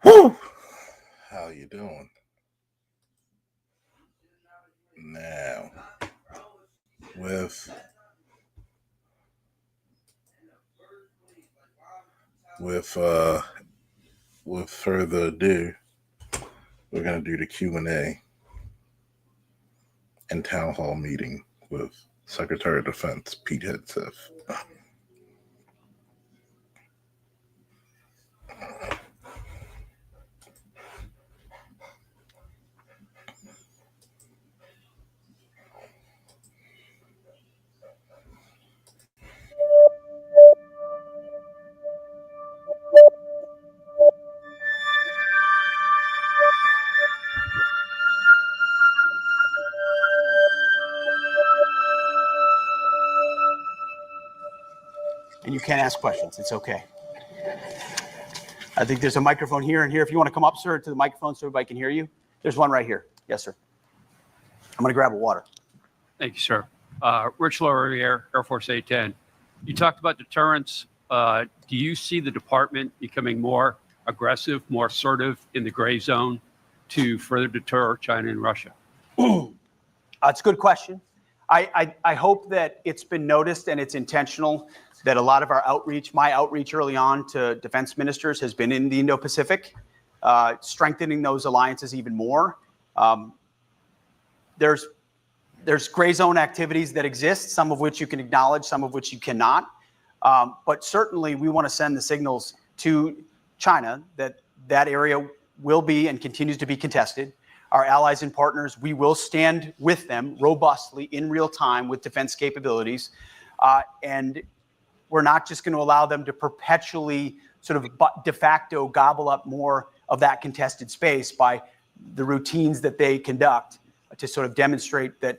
Whew. How you doing? Now, with further ado, we're gonna do the Q&A and town hall meeting with Secretary of Defense Pete Hegseth. And you can ask questions. It's okay. I think there's a microphone here and here. If you want to come up, sir, to the microphone so everybody can hear you. There's one right here. Yes, sir. I'm going to grab a water. Thank you, sir. Rich Laurier, Air Force A-10. You talked about deterrence. Do you see the department becoming more aggressive, more assertive in the gray zone to further deter China and Russia? It's a good question. I hope that it's been noticed and it's intentional that a lot of our outreach, my outreach early on to defense ministers has been in the Indo-Pacific, strengthening those alliances even more. There's gray zone activities that exist, some of which you can acknowledge, some of which you cannot. But certainly we want to send the signals to China that that area will be and continues to be contested. Our allies and partners, we will stand with them robustly in real time with defense capabilities. And we're not just going to allow them to perpetually sort of de facto gobble up more of that contested space by the routines that they conduct to sort of demonstrate that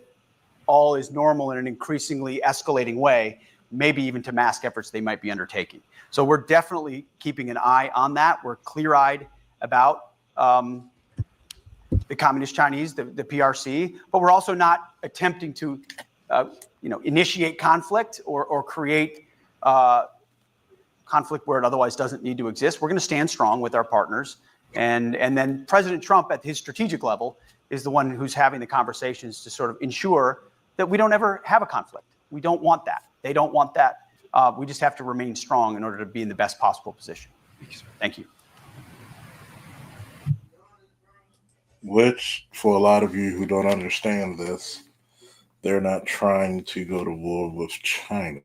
all is normal in an increasingly escalating way, maybe even to mask efforts they might be undertaking. So we're definitely keeping an eye on that. We're clear-eyed about the Communist Chinese, the PRC, but we're also not attempting to initiate conflict or create conflict where it otherwise doesn't need to exist. We're going to stand strong with our partners. And then President Trump at his strategic level is the one who's having the conversations to sort of ensure that we don't ever have a conflict. We don't want that. They don't want that. We just have to remain strong in order to be in the best possible position. Thank you. Which, for a lot of you who don't understand this, they're not trying to go to war with China.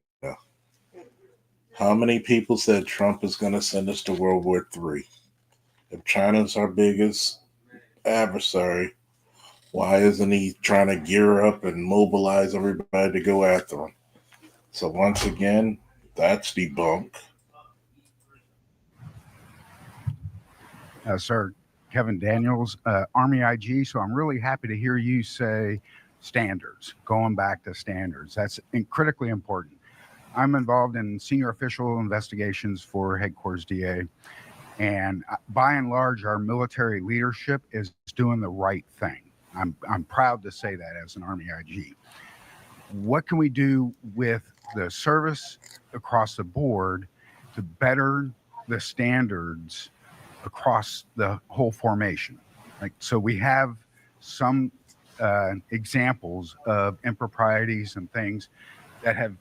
How many people said Trump is going to send us to World War III? If China's our biggest adversary, why isn't he trying to gear up and mobilize everybody to go after him? So once again, that's debunked. Sir, Kevin Daniels, Army IG. So I'm really happy to hear you say standards, going back to standards. That's critically important. I'm involved in senior official investigations for Headquarters DA. And by and large, our military leadership is doing the right thing. I'm proud to say that as an Army IG. What can we do with the service across the board to better the standards across the whole formation? So we have some examples of improprieties and things that have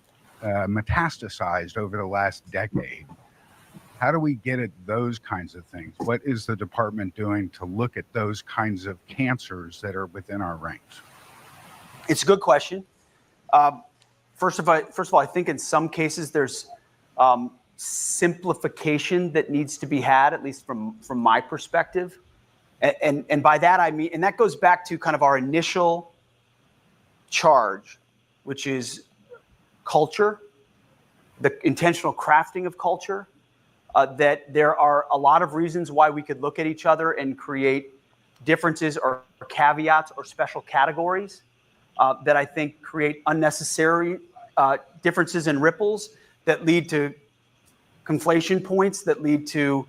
metastasized over the last decade. How do we get at those kinds of things? What is the department doing to look at those kinds of cancers that are within our ranks? It's a good question. First of all, I think in some cases there's simplification that needs to be had, at least from my perspective. And by that, I mean, and that goes back to kind of our initial charge, which is culture, the intentional crafting of culture, that there are a lot of reasons why we could look at each other and create differences or caveats or special categories that I think create unnecessary differences and ripples that lead to conflation points, that lead to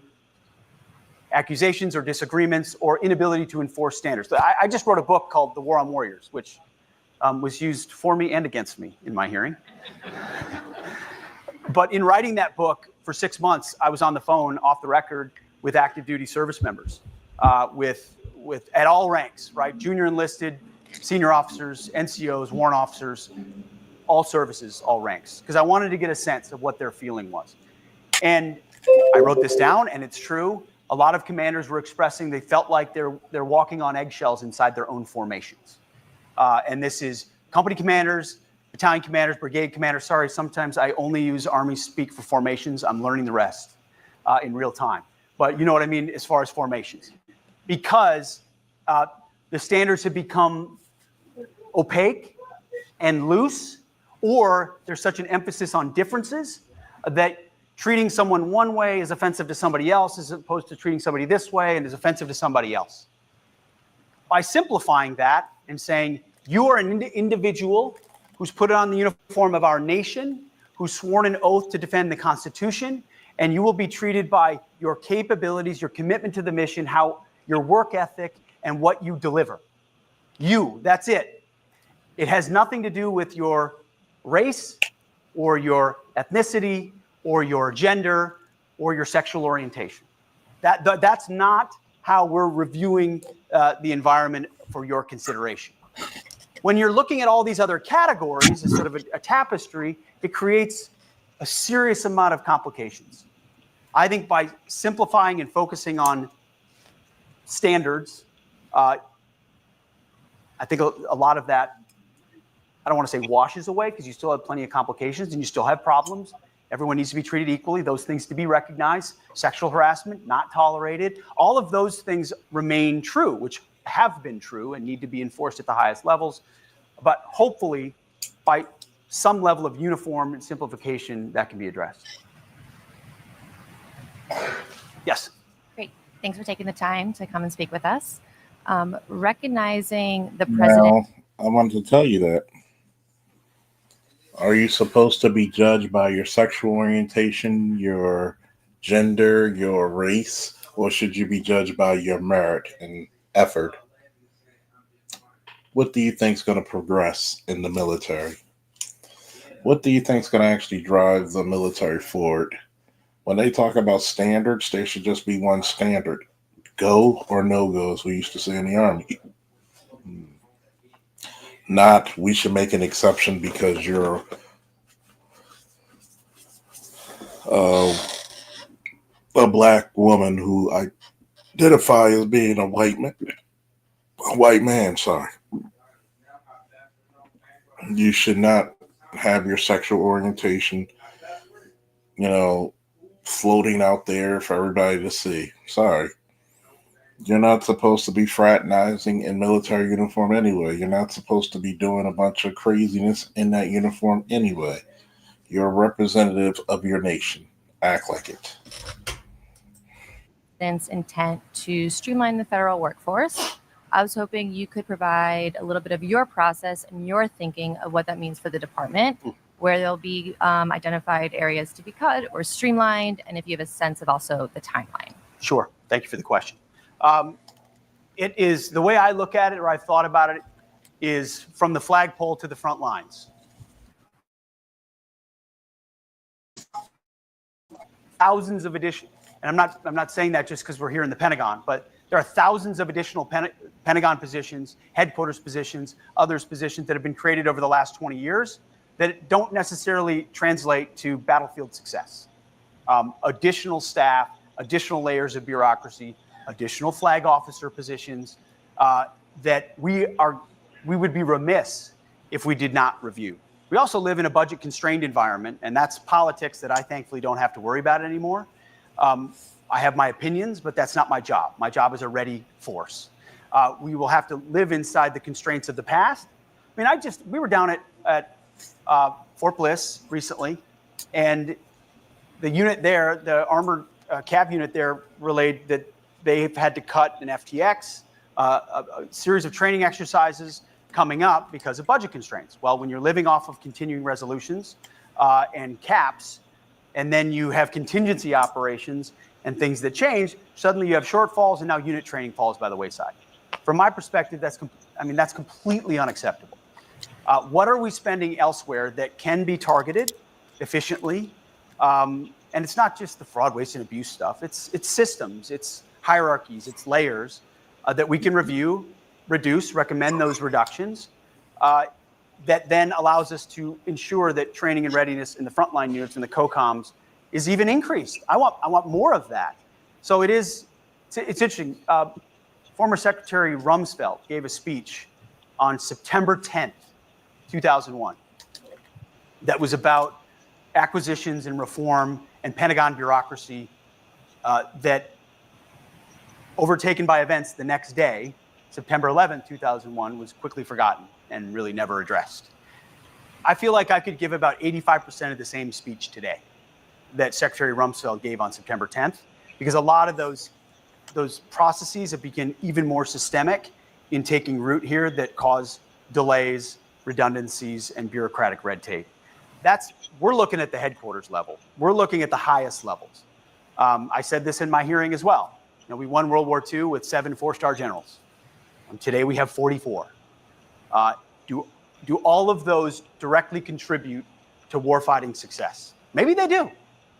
accusations or disagreements or inability to enforce standards. I just wrote a book called The War on Warriors, which was used for me and against me in my hearing. But in writing that book for 6 months, I was on the phone off the record with active duty service members, with at all ranks, right? Junior enlisted, senior officers, NCOs, warrant officers, all services, all ranks, because I wanted to get a sense of what their feeling was. And I wrote this down, and it's true. A lot of commanders were expressing they felt like they're walking on eggshells inside their own formations. And this is company commanders, battalion commanders, brigade commanders. Sorry, sometimes I only use Army speak for formations. I'm learning the rest in real time. But you know what I mean as far as formations. Because the standards have become opaque and loose, or there's such an emphasis on differences that treating someone one way is offensive to somebody else as opposed to treating somebody this way and is offensive to somebody else. By simplifying that and saying, you are an individual who's put on the uniform of our nation, who's sworn an oath to defend the Constitution, and you will be treated by your capabilities, your commitment to the mission, how your work ethic, and what you deliver. You, that's it. It has nothing to do with your race or your ethnicity or your gender or your sexual orientation. That's not how we're reviewing the environment for your consideration. When you're looking at all these other categories as sort of a tapestry, it creates a serious amount of complications. I think by simplifying and focusing on standards, I think a lot of that, I don't want to say washes away, because you still have plenty of complications and you still have problems. Everyone needs to be treated equally. Those things to be recognized. Sexual harassment, not tolerated. All of those things remain true, which have been true and need to be enforced at the highest levels. But hopefully, by some level of uniform and simplification, that can be addressed. Yes. Great. Thanks for taking the time to come and speak with us. Recognizing the president. Now, I wanted to tell you that. Are you supposed to be judged by your sexual orientation, your gender, your race, or should you be judged by your merit and effort? What do you think is going to progress in the military? What do you think is going to actually drive the military forward? When they talk about standards, there should just be one standard. Go or no go, as we used to say in the Army. Not, we should make an exception because you're a black woman who identify as being a white man. Sorry. You should not have your sexual orientation, floating out there for everybody to see. Sorry. You're not supposed to be fraternizing in military uniform anyway. You're not supposed to be doing a bunch of craziness in that uniform anyway. You're a representative of your nation. Act like it. Intent to streamline the federal workforce. I was hoping you could provide a little bit of your process and your thinking of what that means for the department, where there'll be identified areas to be cut or streamlined, and if you have a sense of also the timeline. Sure. Thank you for the question. It is, the way I look at it, or I've thought about it, is from the flagpole to the front lines. Thousands of additional, and I'm not saying that just because we're here in the Pentagon, but there are thousands of additional Pentagon positions, headquarters positions, others positions that have been created over the last 20 years that don't necessarily translate to battlefield success. Additional staff, additional layers of bureaucracy, additional flag officer positions that we would be remiss if we did not review. We also live in a budget constrained environment, and that's politics that I thankfully don't have to worry about anymore. I have my opinions, but that's not my job. My job is a ready force. We will have to live inside the constraints of the past. I mean, we were down at Fort Bliss recently, and the unit there, the armored cav unit there, relayed that they've had to cut an FTX, a series of training exercises coming up because of budget constraints. Well, when you're living off of continuing resolutions and caps, and then you have contingency operations and things that change, suddenly you have shortfalls, and now unit training falls by the wayside. From my perspective, that's completely unacceptable. What are we spending elsewhere that can be targeted efficiently? And it's not just the fraud, waste, and abuse stuff. It's systems, it's hierarchies, it's layers that we can review, reduce, recommend those reductions. That then allows us to ensure that training and readiness in the frontline units and the COCOMs is even increased. I want more of that. So it's interesting. Former Secretary Rumsfeld gave a speech on September 10th, 2001, that was about acquisitions and reform and Pentagon bureaucracy that, overtaken by events the next day, September 11th, 2001, was quickly forgotten and really never addressed. I feel like I could give about 85% of the same speech today that Secretary Rumsfeld gave on September 10th, because a lot of those processes have become even more systemic in taking root here that cause delays, redundancies, and bureaucratic red tape. We're looking at the headquarters level. We're looking at the highest levels. I said this in my hearing as well. We won World War II with 7 4-star generals. Today we have 44. Do all of those directly contribute to warfighting success? Maybe they do.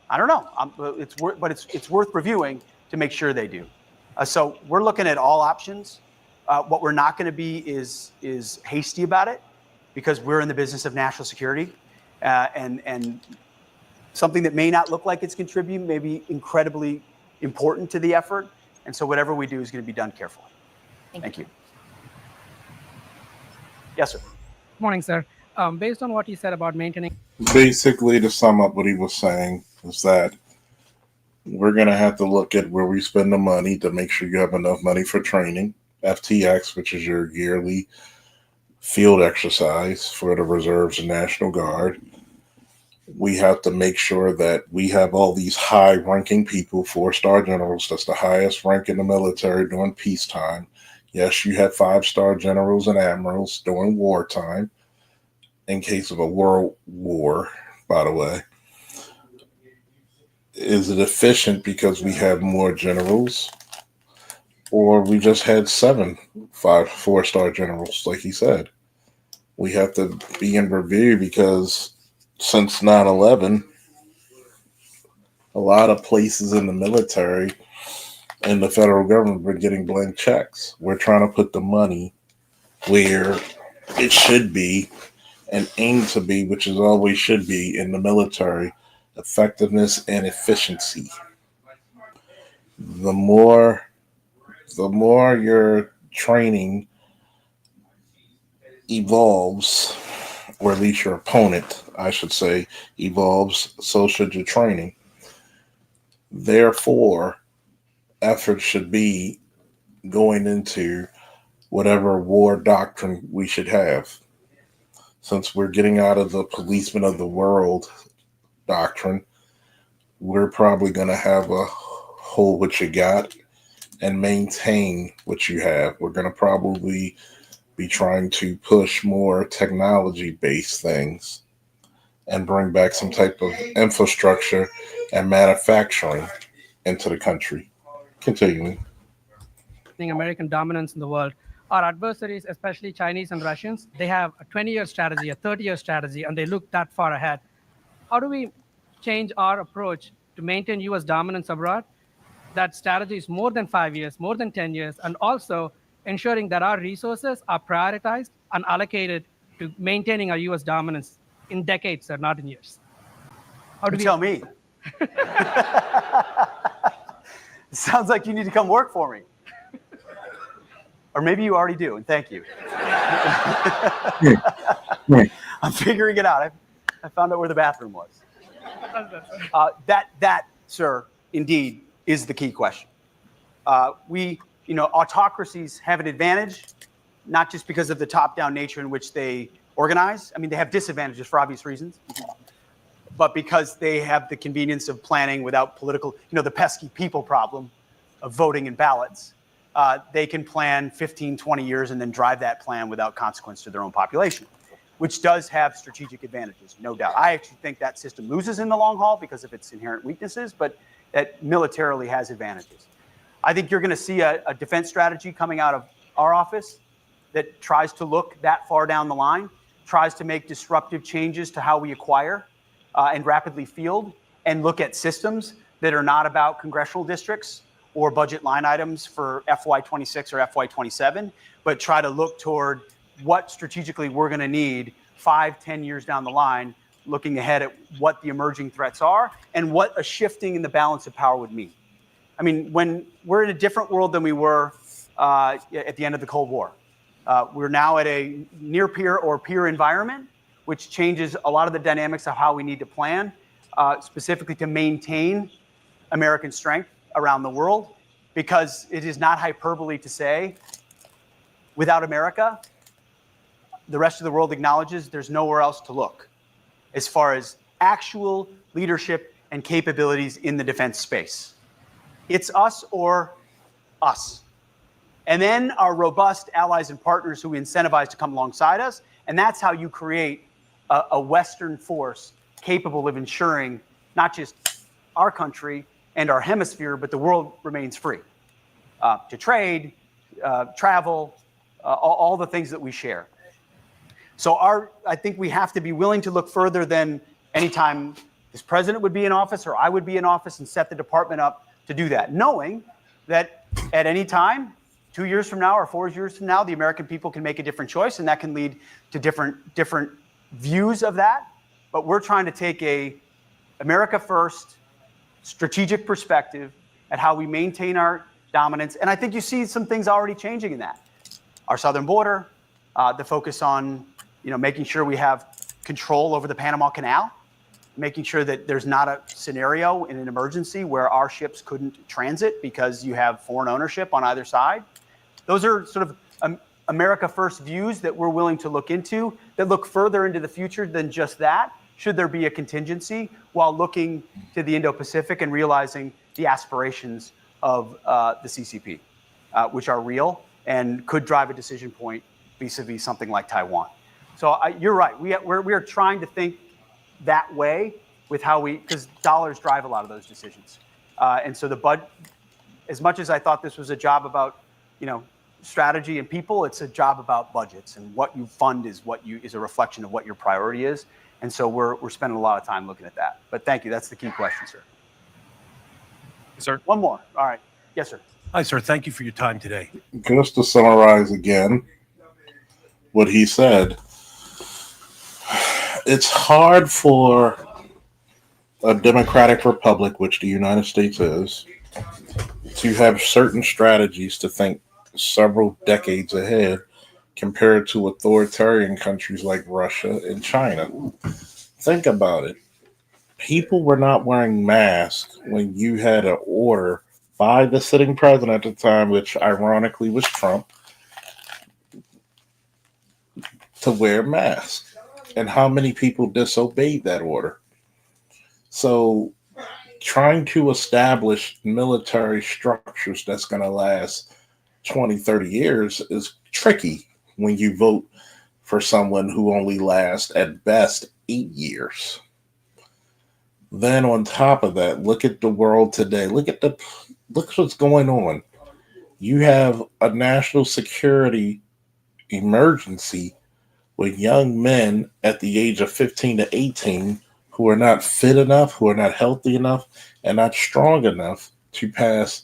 I don't know. But it's worth reviewing to make sure they do. So we're looking at all options. What we're not going to be is hasty about it, because we're in the business of national security, and something that may not look like it's contributing may be incredibly important to the effort. And so whatever we do is going to be done carefully. Thank you. Yes, sir. Morning, sir. Based on what you said about maintaining. Basically, to sum up what he was saying, is that we're going to have to look at where we spend the money to make sure you have enough money for training. FTX, which is your yearly field exercise for the reserves and National Guard. We have to make sure that we have all these high-ranking people, 4-star generals. That's the highest rank in the military during peacetime. Yes, you have 5-star generals and admirals during wartime, in case of a world war, by the way. Is it efficient because we have more generals? Or we just had 7 4-star generals, like he said? We have to be in review, because since 9/11, a lot of places in the military and the federal government were getting blank checks. We're trying to put the money where it should be and aim to be, which is always should be in the military: effectiveness and efficiency. The more your training evolves, or at least your opponent, I should say, evolves, so should your training. Therefore, effort should be going into whatever war doctrine we should have. Since we're getting out of the policeman of the world doctrine, we're probably going to have a hold what you got and maintain what you have. We're going to probably be trying to push more technology-based things and bring back some type of infrastructure and manufacturing into the country. Continuing. American dominance in the world. Our adversaries, especially Chinese and Russians, they have a 20-year strategy, a 30-year strategy, and they look that far ahead. How do we change our approach to maintain U.S. dominance abroad? That strategy is more than 5 years, more than 10 years, and also ensuring that our resources are prioritized and allocated to maintaining our U.S. dominance in decades, sir, not in years. How do you tell me? It sounds like you need to come work for me. Or maybe you already do, and thank you. I'm figuring it out. I found out where the bathroom was. That, sir, indeed, is the key question. Autocracies have an advantage, not just because of the top-down nature in which they organize. I mean, they have disadvantages for obvious reasons, but because they have the convenience of planning without political, the pesky people problem of voting and ballots. They can plan 15, 20 years and then drive that plan without consequence to their own population, which does have strategic advantages, no doubt. I actually think that system loses in the long haul because of its inherent weaknesses, but that militarily has advantages. I think you're going to see a defense strategy coming out of our office that tries to look that far down the line, tries to make disruptive changes to how we acquire and rapidly field, and look at systems that are not about congressional districts or budget line items for FY26 or FY27, but try to look toward what strategically we're going to need 5-10 years down the line, looking ahead at what the emerging threats are and what a shifting in the balance of power would mean. I mean, when we're in a different world than we were at the end of the Cold War. We're now at a near peer or peer environment, which changes a lot of the dynamics of how we need to plan, specifically to maintain American strength around the world, because it is not hyperbole to say, without America, the rest of the world acknowledges there's nowhere else to look as far as actual leadership and capabilities in the defense space. It's us or us. And then our robust allies and partners who we incentivize to come alongside us. And that's how you create a Western force capable of ensuring not just our country and our hemisphere, but the world remains free to trade, travel, all the things that we share. So I think we have to be willing to look further than any time this president would be in office or I would be in office and set the department up to do that, knowing that at any time, 2 years from now or 4 years from now, the American people can make a different choice, and that can lead to different views of that. But we're trying to take a America first strategic perspective at how we maintain our dominance. And I think you see some things already changing in that. Our southern border, the focus on making sure we have control over the Panama Canal, making sure that there's not a scenario in an emergency where our ships couldn't transit because you have foreign ownership on either side. Those are sort of America first views that we're willing to look into, that look further into the future than just that, should there be a contingency, while looking to the Indo-Pacific and realizing the aspirations of the CCP, which are real and could drive a decision point vis-a-vis something like Taiwan. So you're right. We are trying to think that way with how because dollars drive a lot of those decisions. And so as much as I thought this was a job about, strategy and people, it's a job about budgets, and what you fund is a reflection of what your priority is. And so we're spending a lot of time looking at that. But thank you. That's the key question, sir. Sir? One more. All right. Yes, sir. Hi, sir. Thank you for your time today. Just to summarize again what he said, it's hard for a democratic republic, which the United States is, to have certain strategies to think several decades ahead compared to authoritarian countries like Russia and China. Think about it. People were not wearing masks when you had an order by the sitting president at the time, which ironically was Trump, to wear masks. And how many people disobeyed that order? So trying to establish military structures that's going to last 20, 30 years is tricky when you vote for someone who only lasts at best 8 years. Then on top of that, look at the world today. Look what's going on. You have a national security emergency with young men at the age of 15 to 18 who are not fit enough, who are not healthy enough, and not strong enough to pass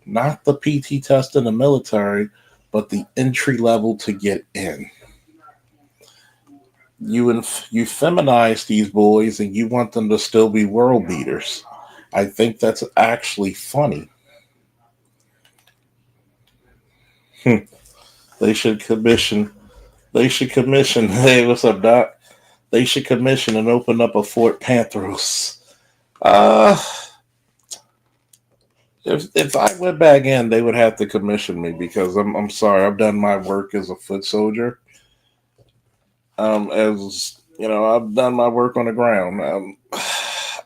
not the PT test in the military, but the entry level to get in. You feminize these boys and you want them to still be world beaters. I think that's actually funny. They should commission. Hey, what's up, Doc? They should commission and open up a Fort Panthros. If I went back in, they would have to commission me because I'm sorry, I've done my work as a foot soldier. As you know, I've done my work on the ground.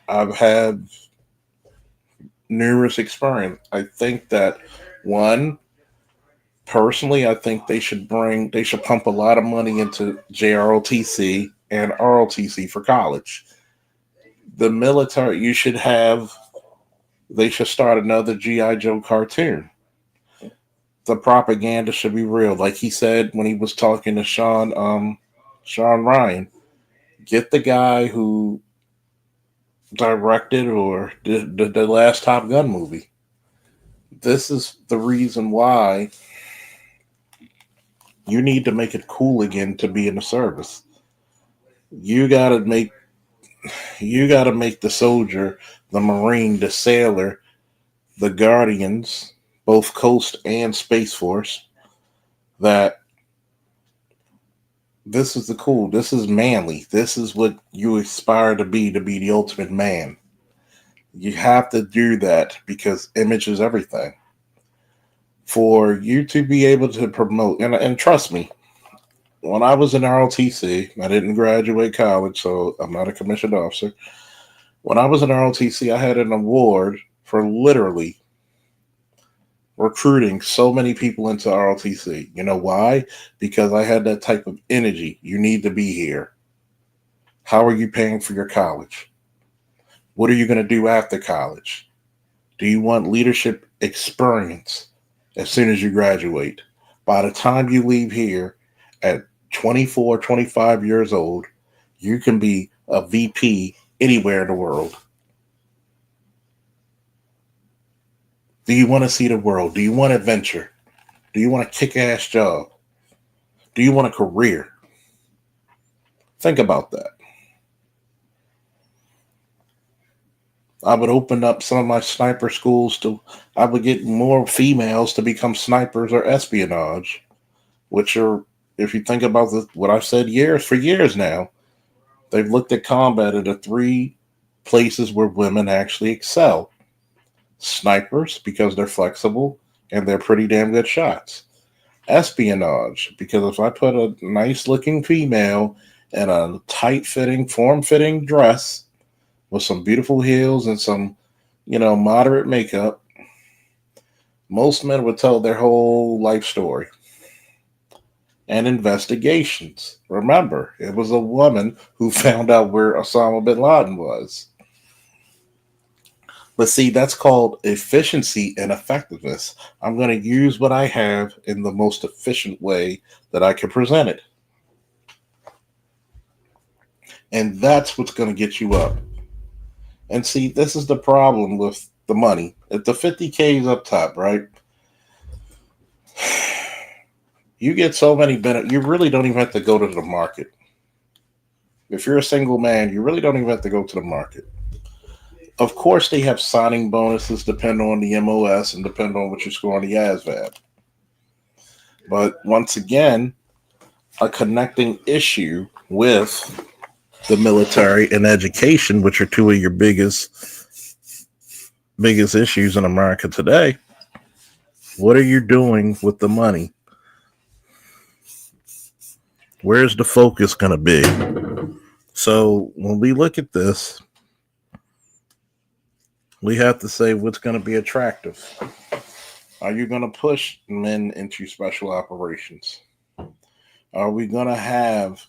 I've had numerous experience. I think that one personally, I think they should pump a lot of money into JROTC and ROTC for college. The military, they should start another GI Joe cartoon. The propaganda should be real, like he said when he was talking to Sean Ryan. Get the guy who directed or did the last Top Gun movie. This is the reason why you need to make it cool again to be in the service. You gotta make the soldier, the Marine, the sailor, the Guardians, both Coast and Space Force, that this is this is manly. This is what you aspire to be the ultimate man. You have to do that because image is everything. For you to be able to promote, and trust me, when I was in ROTC, I didn't graduate college, so I'm not a commissioned officer. When I was in ROTC, I had an award for literally recruiting so many people into ROTC. You know why? Because I had that type of energy. You need to be here. How are you paying for your college? What are you going to do after college? Do you want leadership experience as soon as you graduate? By the time you leave here at 24, 25 years old, you can be a VP anywhere in the world. Do you want to see the world? Do you want adventure? Do you want a kick-ass job? Do you want a career? Think about that. I would open up some of my sniper schools I would get more females to become snipers or espionage, which are, if you think about what I've said for years now, they've looked at combat at the three places where women actually excel. Snipers, because they're flexible and they're pretty damn good shots. Espionage, because if I put a nice looking female in a tight fitting, form fitting dress with some beautiful heels and some, moderate makeup, most men would tell their whole life story. And investigations. Remember, it was a woman who found out where Osama bin Laden was. But see, that's called efficiency and effectiveness. I'm going to use what I have in the most efficient way that I can present it. And that's what's going to get you up. And see, this is the problem with the money. If the 50K is up top, right? You get so many benefits. You really don't even have to go to the market. If you're a single man, you really don't even have to go to the market. Of course, they have signing bonuses depending on the MOS and depending on what you score on the ASVAB. But once again, a connecting issue with the military and education, which are two of your biggest issues in America today. What are you doing with the money? Where's the focus going to be? So when we look at this, we have to say what's going to be attractive. Are you going to push men into special operations? Are we going to have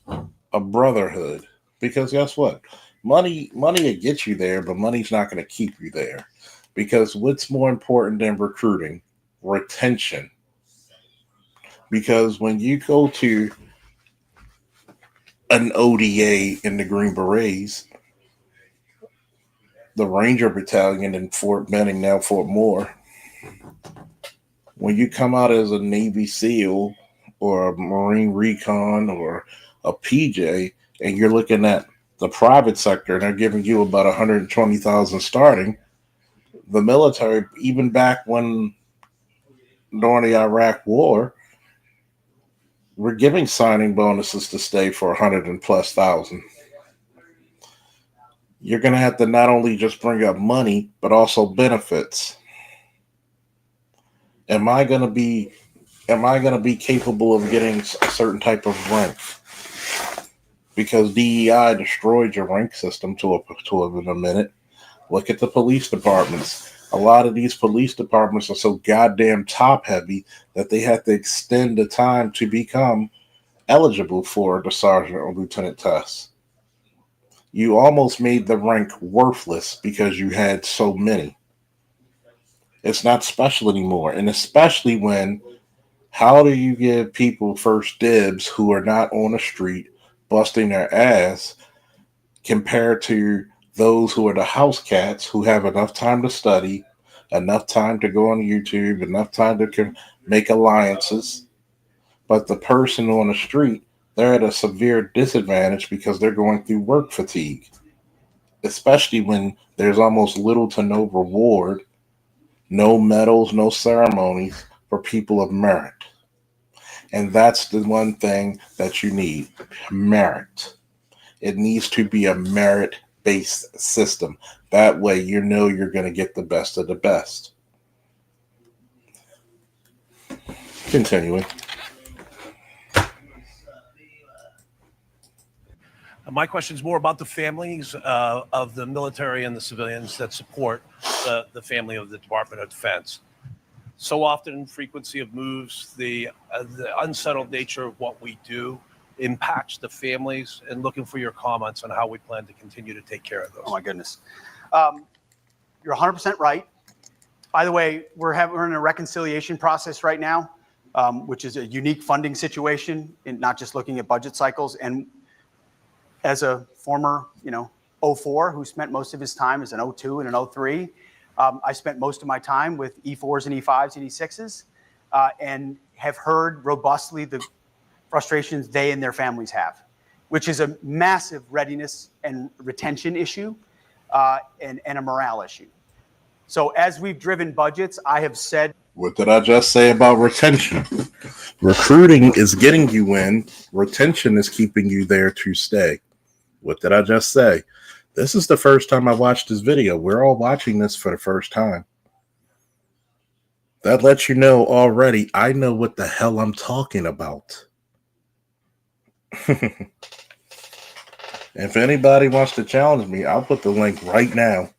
a brotherhood? Because guess what? Money will get you there, but money's not going to keep you there. Because what's more important than recruiting? Retention. Because when you go to an ODA in the Green Berets, the Ranger Battalion in Fort Benning, now Fort Moore, when you come out as a Navy SEAL or a Marine Recon or a PJ, and you're looking at the private sector and they're giving you about 120,000 starting, the military, even back during the Iraq War, we're giving signing bonuses to stay for 100 and plus thousand. You're going to have to not only just bring up money, but also benefits. Am I gonna be capable of getting a certain type of rank? Because DEI destroyed your rank system in a minute. Look at the police departments. A lot of these police departments are so goddamn top heavy that they have to extend the time to become eligible for the sergeant or lieutenant test. You almost made the rank worthless because you had so many. It's not special anymore. And especially when, how do you give people first dibs who are not on the street busting their ass compared to those who are the house cats who have enough time to study, enough time to go on YouTube, enough time to make alliances? But the person on the street, they're at a severe disadvantage because they're going through work fatigue, especially when there's almost little to no reward, no medals, no ceremonies for people of merit. And that's the one thing that you need: merit. It needs to be a merit-based system. That way you know you're going to get the best of the best. Continuing. My question is more about the families of the military and the civilians that support the family of the Department of Defense. So often, frequency of moves, the unsettled nature of what we do impacts the families, and looking for your comments on how we plan to continue to take care of those. Oh my goodness. You're 100% right. By the way, we're in a reconciliation process right now, which is a unique funding situation, in not just looking at budget cycles. And as a former, 04 who spent most of his time as an 02 and an 03, I spent most of my time with E4s and E5s and E6s, and have heard robustly the frustrations they and their families have, which is a massive readiness and retention issue, and a morale issue. So as we've driven budgets, I have said... What did I just say about retention? Recruiting is getting you in. Retention is keeping you there to stay. What did I just say? This is the first time I watched this video. We're all watching this for the first time. That lets you know already I know what the hell I'm talking about. If anybody wants to challenge me, I'll put the link right now.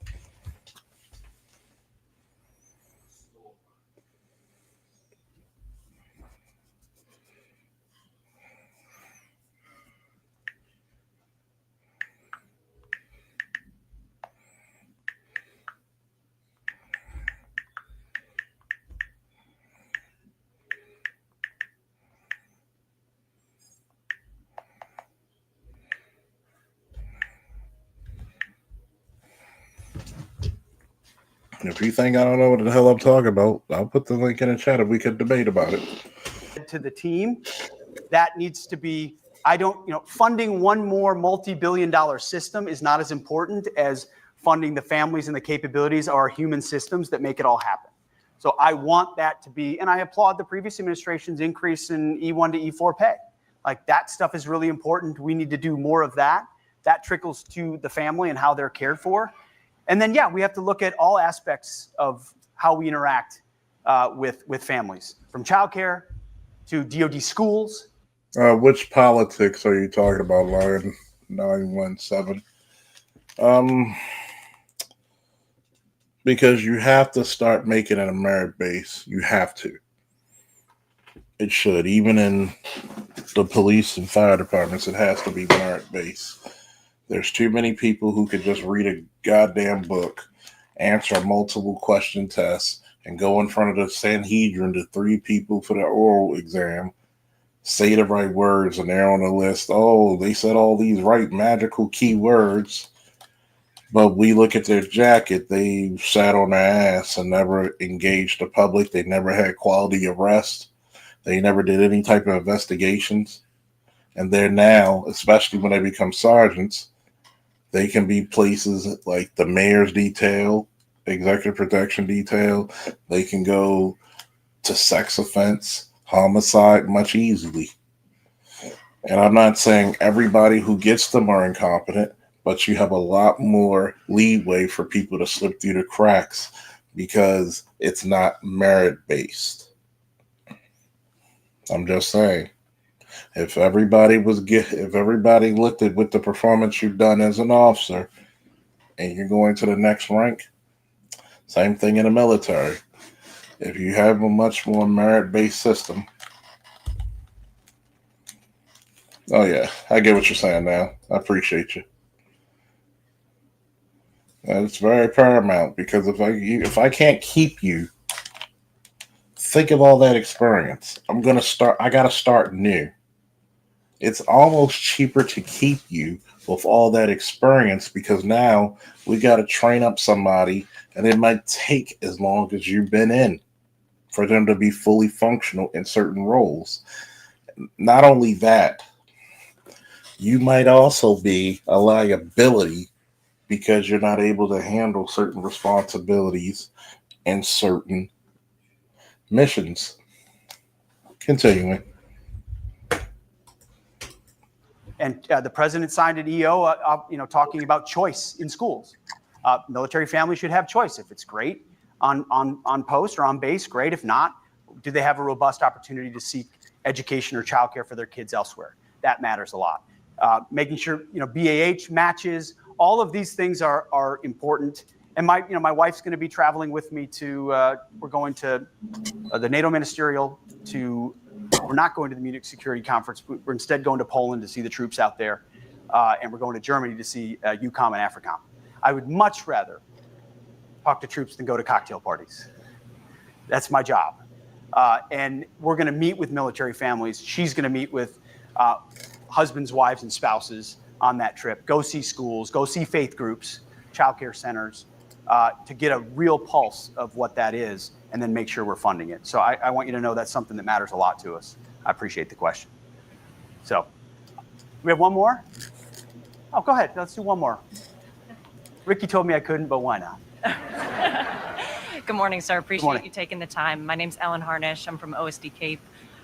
If you think I don't know what the hell I'm talking about, I'll put the link in the chat and we could debate about it. To the team, that needs to be, funding one more multi-billion-dollar system is not as important as funding the families and the capabilities of our human systems that make it all happen. So I want that to be, and I applaud the previous administration's increase in E1 to E4 pay. Like, that stuff is really important. We need to do more of that. That trickles to the family and how they're cared for. And then, we have to look at all aspects of how we interact with families, from childcare to DoD schools. Which politics are you talking about, Lion 917? Because you have to start making it a merit base. You have to. It should. Even in the police and fire departments, it has to be merit based. There's too many people who could just read a goddamn book, answer a multiple question test, and go in front of the Sanhedrin to 3 people for the oral exam, say the right words, and they're on the list. Oh, they said all these right magical key words, but we look at their jacket, they sat on their ass and never engaged the public. They never had quality arrest. They never did any type of investigations. And they're now, especially when they become sergeants, they can be places like the mayor's detail, executive protection detail. They can go to sex offense, homicide much easily. And I'm not saying everybody who gets them are incompetent, but you have a lot more leeway for people to slip through the cracks because it's not merit based. I'm just saying. If everybody looked at what the performance you've done as an officer and you're going to the next rank, same thing in the military. If you have a much more merit-based system. Oh yeah, I get what you're saying now. I appreciate you. And it's very paramount because if I can't keep you, think of all that experience. I gotta start new. It's almost cheaper to keep you with all that experience because now we got to train up somebody, and it might take as long as you've been in for them to be fully functional in certain roles. Not only that, you might also be a liability because you're not able to handle certain responsibilities and certain missions. Continuing. And the president signed an EO, talking about choice in schools. Military families should have choice. If it's great on post or on base, great. If not, do they have a robust opportunity to seek education or childcare for their kids elsewhere? That matters a lot. Making sure BAH matches. All of these things are important. And my wife's going to be traveling with me to. We're going to the NATO ministerial to. We're not going to the Munich Security Conference. We're instead going to Poland to see the troops out there, and we're going to Germany to see EUCOM and AFRICOM. I would much rather talk to troops than go to cocktail parties. That's my job. And we're going to meet with military families. She's going to meet with husbands, wives, and spouses on that trip. Go see schools, go see faith groups, childcare centers, to get a real pulse of what that is, and then make sure we're funding it. So I want you to know that's something that matters a lot to us. I appreciate the question. So we have one more? Oh, go ahead. Let's do one more. Ricky told me I couldn't, but why not? Good morning, sir. Appreciate you taking the time. My name's Ellen Harnish. I'm from OSD Cape.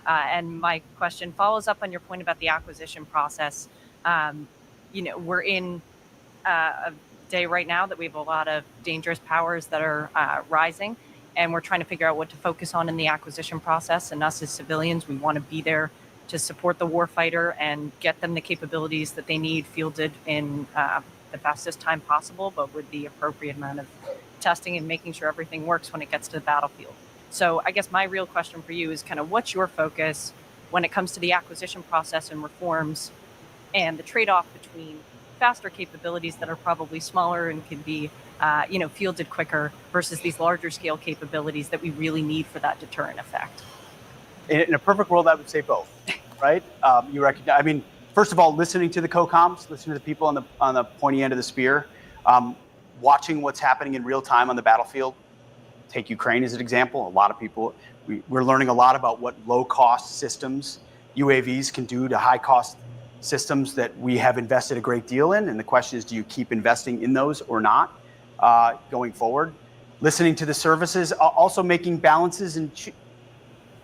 And my question follows up on your point about the acquisition process. We're in a day right now that we have a lot of dangerous powers that are rising, and we're trying to figure out what to focus on in the acquisition process. And us as civilians, we want to be there to support the warfighter and get them the capabilities that they need fielded in the fastest time possible, but with the appropriate amount of testing and making sure everything works when it gets to the battlefield. So I guess my real question for you is kind of what's your focus when it comes to the acquisition process and reforms and the trade-off between faster capabilities that are probably smaller and can be fielded quicker versus these larger scale capabilities that we really need for that deterrent effect? In a perfect world, I would say both, right? You recognize, I mean, first of all, listening to the COCOMs, listening to the people on the pointy end of the spear, watching what's happening in real time on the battlefield. Take Ukraine as an example. A lot of people, we're learning a lot about what low-cost systems UAVs can do to high-cost systems that we have invested a great deal in. And the question is, do you keep investing in those or not going forward? Listening to the services, also making balances, and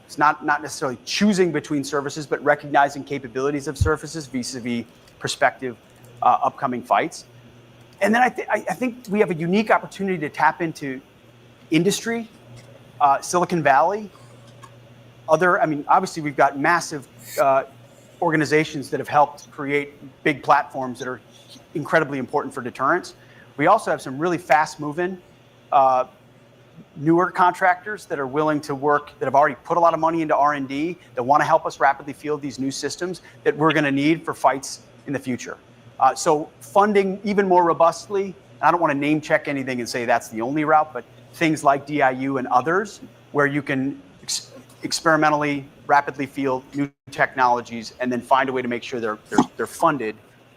it's not necessarily choosing between services, but recognizing capabilities of services vis-a-vis prospective upcoming fights. And then I think we have a unique opportunity to tap into industry, Silicon Valley, obviously we've got massive organizations that have helped create big platforms that are incredibly important for deterrence. We also have some really fast-moving, newer contractors that are willing to work, that have already put a lot of money into R&D, that want to help us rapidly field these new systems that we're going to need for fights in the future. So funding even more robustly, I don't want to name check anything and say that's the only route, but things like DIU and others, where you can experimentally, rapidly field new technologies and then find a way to make sure they're funded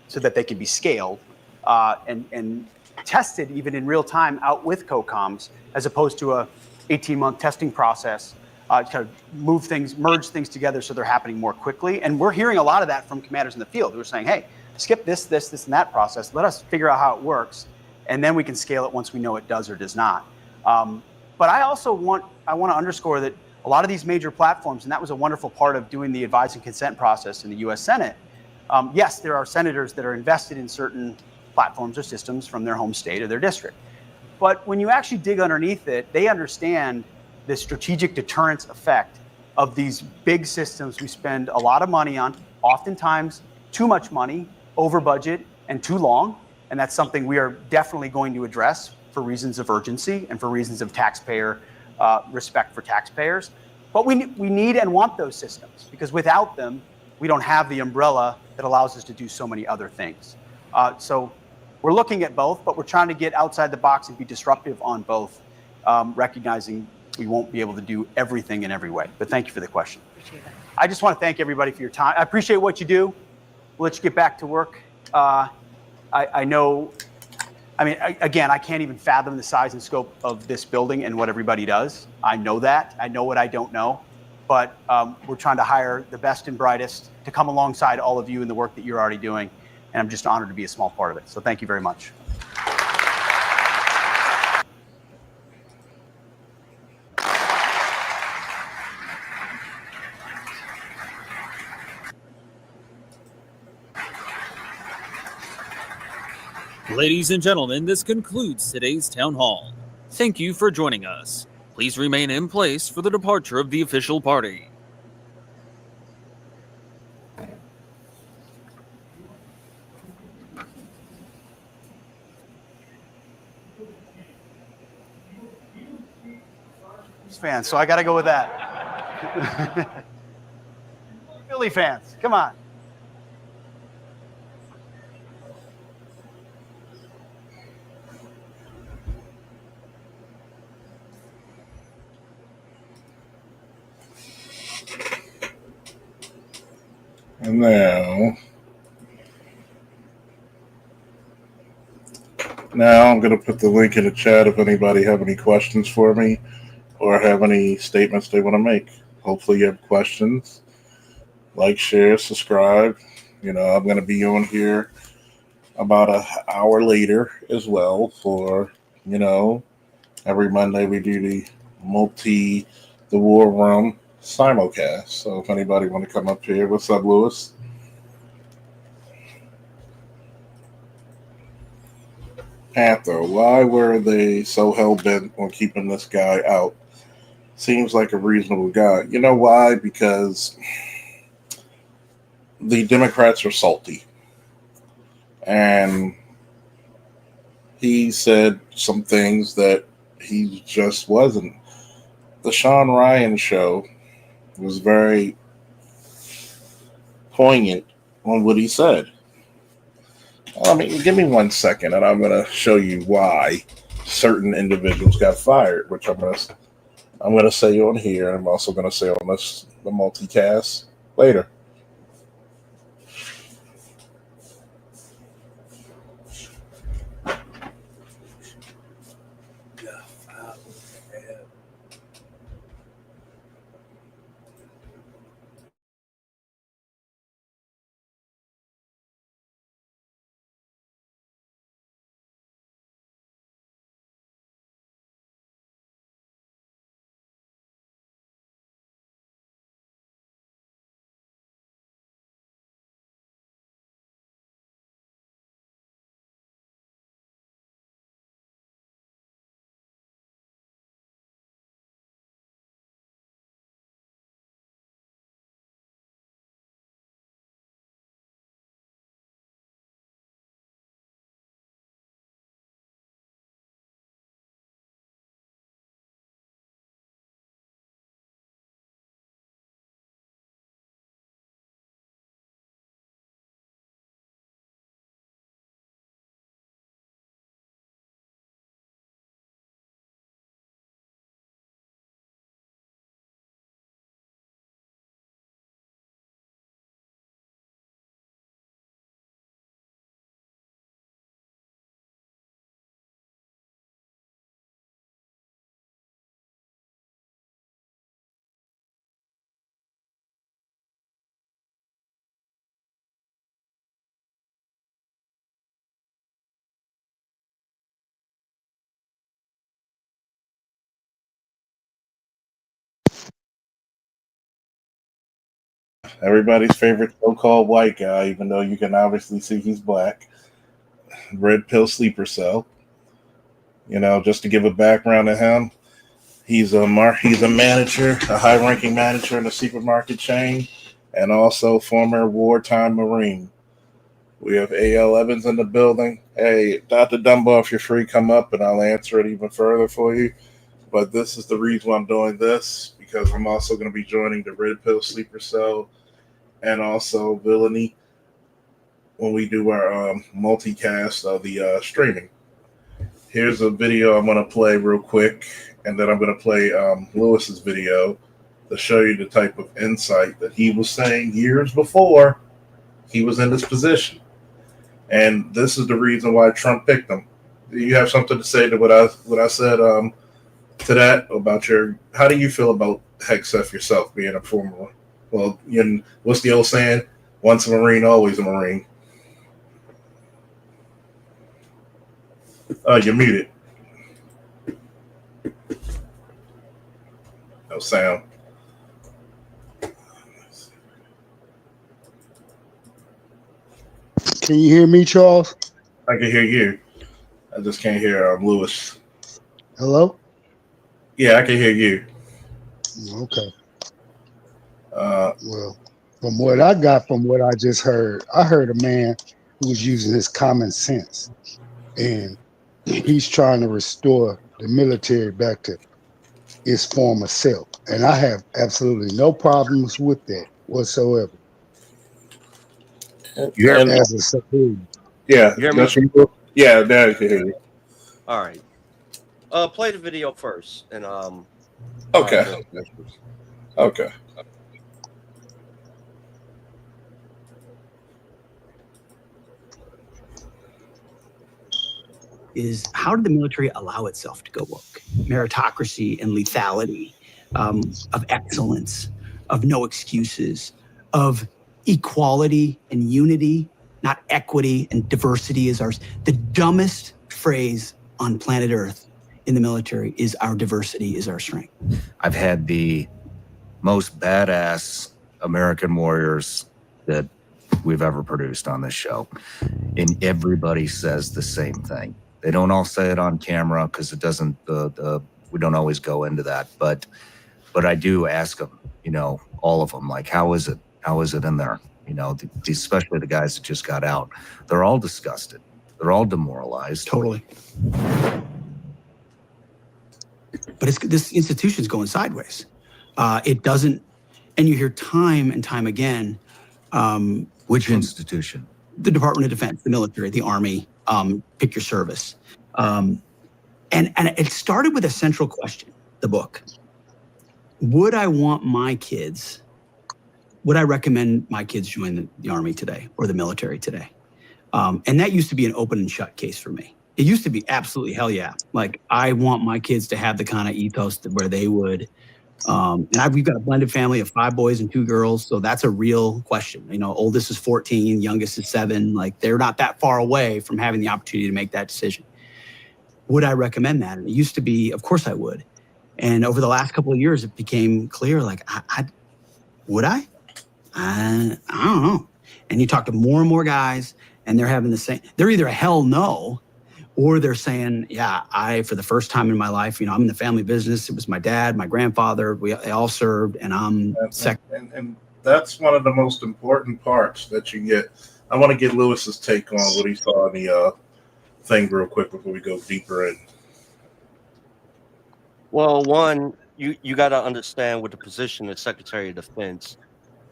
so that they can be scaled and tested even in real time out with COCOMs, as opposed to a 18-month testing process, kind of merge things together so they're happening more quickly. And we're hearing a lot of that from commanders in the field who are saying, hey, skip this, and that process. Let us figure out how it works, and then we can scale it once we know it does or does not. But I also want to underscore that a lot of these major platforms, and that was a wonderful part of doing the advise and consent process in the U.S. Senate. Yes, there are senators that are invested in certain platforms or systems from their home state or their district. But when you actually dig underneath it, they understand the strategic deterrence effect of these big systems we spend a lot of money on, oftentimes too much money, over budget, and too long. And that's something we are definitely going to address for reasons of urgency and for reasons of taxpayer respect for taxpayers. But we need and want those systems, because without them, we don't have the umbrella that allows us to do so many other things. So we're looking at both, but we're trying to get outside the box and be disruptive on both, recognizing we won't be able to do everything in every way. But thank you for the question. Appreciate that. I just want to thank everybody for your time. I appreciate what you do. We'll let you get back to work. I know, I mean, again, I can't even fathom the size and scope of this building and what everybody does. I know that. I know what I don't know. But we're trying to hire the best and brightest to come alongside all of you in the work that you're already doing. And I'm just honored to be a small part of it. So thank you very much. Ladies and gentlemen, this concludes today's town hall. Thank you for joining us. Please remain in place for the departure of the official party. Fans, so I got to go with that. Philly fans, come on. And now I'm going to put the link in the chat if anybody have any questions for me or have any statements they want to make. Hopefully you have questions. Like, share, subscribe. You know, I'm going to be on here about an hour later as well for, you know, every Monday we do the War Room simulcast. So if anybody want to come up here, what's up, Lewis? Panther, why were they so hell-bent on keeping this guy out? Seems like a reasonable guy. You know why? Because the Democrats are salty. And he said some things that he just wasn't. The Sean Ryan show was very poignant on what he said. I mean, give me 1 second, and I'm going to show you why certain individuals got fired, which I'm going to say on here. I'm also going to say on the multicast later. Everybody's favorite so-called white guy, even though you can obviously see he's black. Red pill sleeper cell. Just to give a background to him, he's a manager, a high-ranking manager in a supermarket chain, and also former wartime Marine. We have A.L. Evans in the building. Hey, Dr. Dunbar, if you're free, come up and I'll answer it even further for you. But this is the reason why I'm doing this, because I'm also going to be joining the Red Pill Sleeper Cell and also Villainy when we do our multicast of the streaming. Here's a video I'm going to play real quick, and then I'm going to play Lewis's video to show you the type of insight that he was saying years before he was in this position. And this is the reason why Trump picked him. Do you have something to say to what I said to that about how do you feel about Hegseth yourself being a former? Well, what's the old saying? Once a Marine, always a Marine. You're muted. No sound. Can you hear me, Charles? I can hear you. I just can't hear Lewis. Hello? Yeah, I can hear you. Okay. Well, from what I got from what I just heard, I heard a man who was using his common sense, and he's trying to restore the military back to its former self. And I have absolutely no problems with that whatsoever. As a civilian. Yeah. You hear me? Yeah, now I can hear you. All right. Play the video first, and Okay. Okay. Is how did the military allow itself to go woke? Meritocracy and lethality, of excellence, of no excuses, of equality and unity, not equity and diversity is ours. The dumbest phrase on planet Earth in the military is our diversity is our strength. I've had the most badass American warriors that we've ever produced on this show, and everybody says the same thing. They don't all say it on camera because it doesn't. We don't always go into that, but I do ask them. All of them, like, how is it? How is it in there? Especially the guys that just got out. They're all disgusted. They're all demoralized. Totally. But this institution's going sideways. It doesn't, and you hear time and time again. Which institution? The Department of Defense, the military, the Army, pick your service. And it started with a central question, the book. Would I recommend my kids join the Army today or the military today? And that used to be an open and shut case for me. It used to be absolutely hell yeah. Like, I want my kids to have the kind of ethos where they would. We've got a blended family of 5 boys and 2 girls. So that's a real question. Oldest is 14, youngest is 7. Like, they're not that far away from having the opportunity to make that decision. Would I recommend that? And it used to be, of course I would. And over the last couple of years, it became clear, like, would I? I don't know. And you talk to more and more guys, and they're having the same, they're either a hell no, or they're saying, yeah, for the first time in my life, I'm in the family business. It was my dad, my grandfather, they all served, and I'm second. And that's one of the most important parts that you get. I want to get Lewis's take on what he saw in the thing real quick before we go deeper in. Well, one, you got to understand with the position of Secretary of Defense,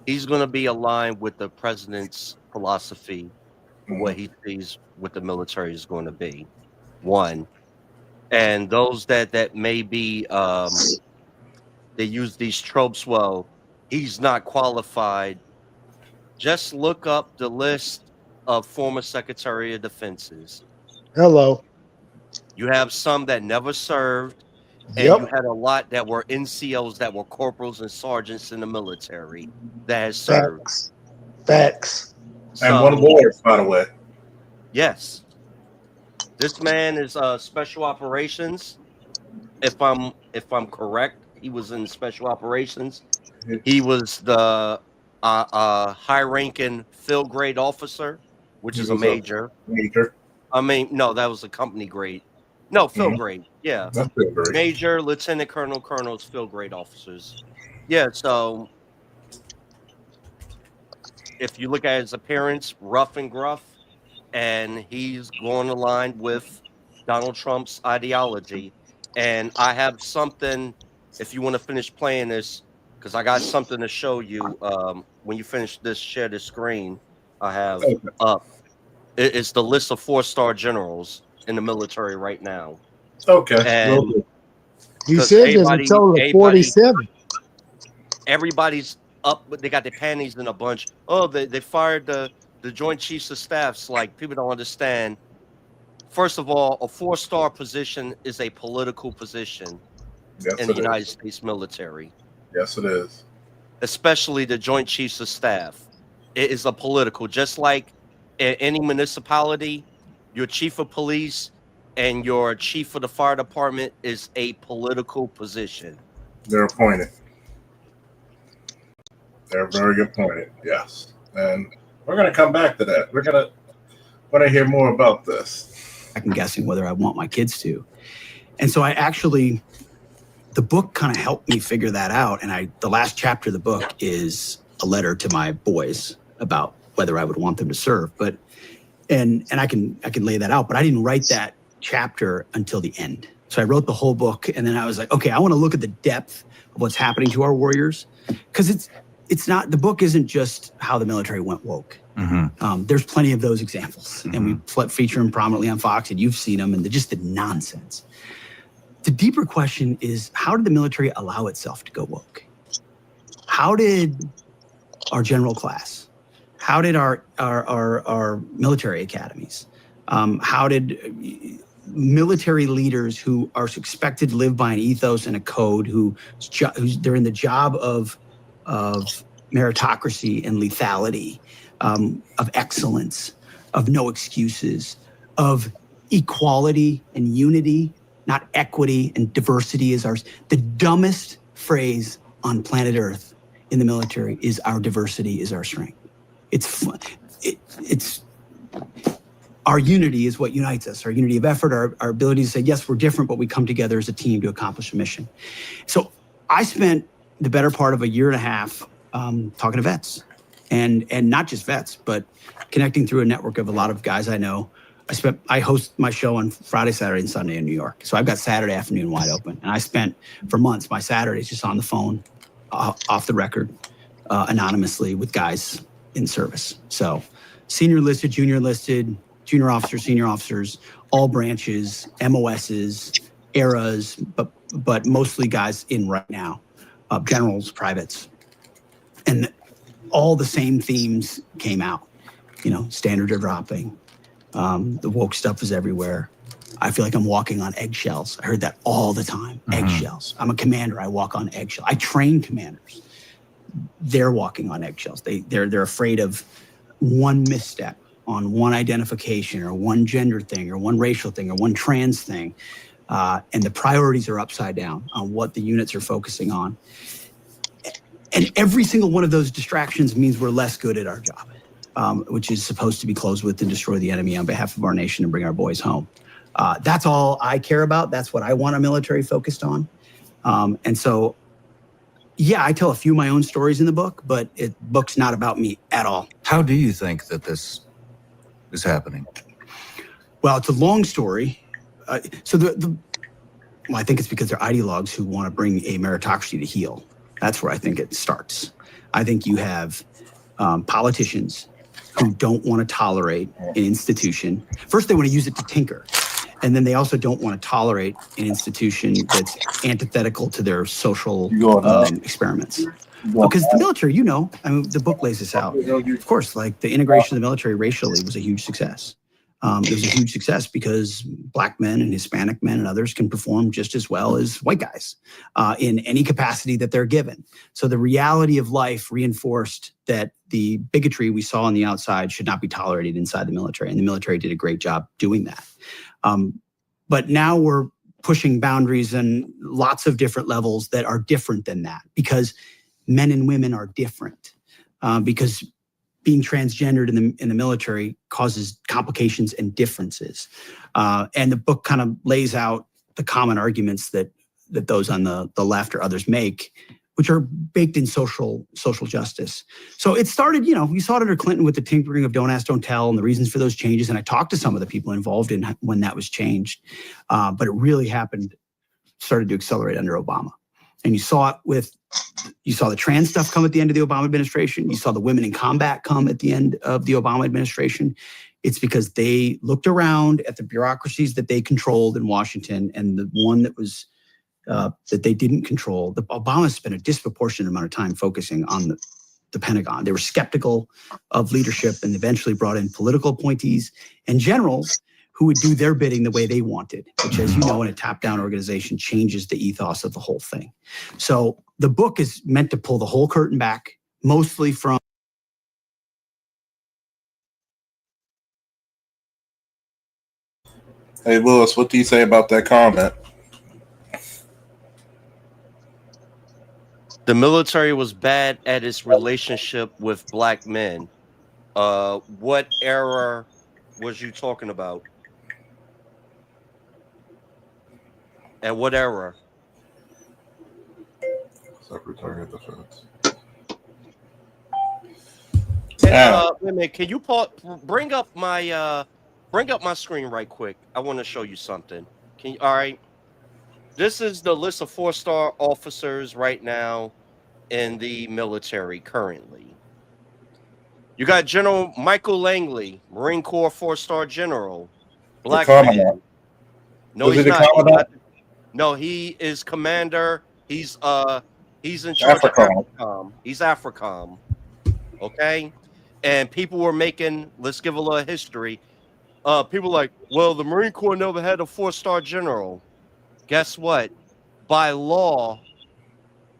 he's going to be aligned with the president's philosophy, what he sees what the military is going to be. One, and those that may be they use these tropes. Well, he's not qualified. Just look up the list of former Secretary of Defenses. Hello. You have some that never served, and you had a lot that were NCOs, that were corporals and sergeants in the military that has served. Facts. And one lawyer, by the way. Yes. This man is special operations. If I'm correct, he was in special operations. He was the high-ranking field grade officer, which is a major. Major. I mean, no, that was a company grade. No, field grade. Yeah. That's field grade. Major, lieutenant colonel, colonels, field grade officers. Yeah, so if you look at his appearance, rough and gruff, and he's going aligned with Donald Trump's ideology. And I have something, if you want to finish playing this, because I got something to show you when you finish this, share the screen I have up. It's the list of 4-star generals in the military right now. Okay. And He said there's a total of 47. Everybody's up, but they got their panties in a bunch. Oh, they fired the Joint Chiefs of Staffs. Like, people don't understand. First of all, a 4-star position is a political position in the United States military. Yes, it is. Especially the Joint Chiefs of Staff. It is a political, just like in any municipality, your chief of police and your chief of the fire department is a political position. They're appointed. They're very appointed, yes. And we're going to come back to that. We're going to hear more about this. I'm guessing whether I want my kids to. And so the book kind of helped me figure that out. And the last chapter of the book is a letter to my boys about whether I would want them to serve. But and I can lay that out, but I didn't write that chapter until the end. So I wrote the whole book, and then I was like, okay, I want to look at the depth of what's happening to our warriors, because it's not, the book isn't just how the military went woke. Mm-hmm. There's plenty of those examples, and we feature them prominently on Fox, and you've seen them, and they're just the nonsense. The deeper question is, how did the military allow itself to go woke? How did our general class, how did our military academies, how did military leaders who are expected to live by an ethos and a code, who's they're in the job of meritocracy and lethality, of excellence, of no excuses, of equality and unity, not equity and diversity is ours. The dumbest phrase on planet Earth in the military is our diversity is our strength. It's our unity is what unites us, our unity of effort, our ability to say, yes, we're different, but we come together as a team to accomplish a mission. So I spent the better part of a year and a half talking to vets, and not just vets, but connecting through a network of a lot of guys I know. I host my show on Friday, Saturday, and Sunday in New York. So I've got Saturday afternoon wide open. And I spent for months my Saturdays just on the phone, off the record, anonymously with guys in service. So senior enlisted, junior officers, senior officers, all branches, MOSs, eras, but mostly guys in right now, generals, privates. And all the same themes came out. Standards are dropping. The woke stuff is everywhere. I feel like I'm walking on eggshells. I heard that all the time. Eggshells. I'm a commander. I walk on eggshells. I train commanders. They're walking on eggshells. They're afraid of one misstep on one identification or one gender thing or one racial thing or one trans thing. And the priorities are upside down on what the units are focusing on. And every single one of those distractions means we're less good at our job. Which is supposed to be closed with and destroy the enemy on behalf of our nation and bring our boys home. That's all I care about. That's what I want our military focused on. And so, yeah, I tell a few of my own stories in the book, but the book's not about me at all. How do you think that this is happening? Well, it's a long story. I think it's because they're ideologues who want to bring a meritocracy to heel. That's where I think it starts. I think you have politicians who don't want to tolerate an institution. First, they want to use it to tinker. And then they also don't want to tolerate an institution that's antithetical to their social experiments. Because the military, the book lays this out. Of course, like the integration of the military racially was a huge success. It was a huge success because Black men and Hispanic men and others can perform just as well as white guys in any capacity that they're given. So the reality of life reinforced that the bigotry we saw on the outside should not be tolerated inside the military. And the military did a great job doing that. But now we're pushing boundaries on lots of different levels that are different than that, because men and women are different, because being transgendered in the military causes complications and differences. And the book kind of lays out the common arguments that those on the left or others make, which are baked in social justice. So it started, we saw it under Clinton with the tinkering of Don't Ask, Don't Tell and the reasons for those changes. And I talked to some of the people involved in when that was changed. But it really started to accelerate under Obama. And you saw the trans stuff come at the end of the Obama administration. You saw the women in combat come at the end of the Obama administration. It's because they looked around at the bureaucracies that they controlled in Washington, and the one that was that they didn't control. Obama spent a disproportionate amount of time focusing on the Pentagon. They were skeptical of leadership and eventually brought in political appointees and generals who would do their bidding the way they wanted, which, as you know, in a top-down organization, changes the ethos of the whole thing. So the book is meant to pull the whole curtain back, mostly from Hey, Lewis, what do you say about that comment? The military was bad at its relationship with black men. What era was you talking about? And what era? Secretary of Defense. Wait a minute, can you bring up my screen right quick? I want to show you something. All right. This is the list of 4-star officers right now in the military currently. You got General Michael Langley, Marine Corps 4-star general, black man. No, he's not. No, he is commander. He's in charge of AFRICOM. He's AFRICOM. Okay? And people were making, let's give a little history. People like, well, the Marine Corps never had a 4-star general. Guess what? By law,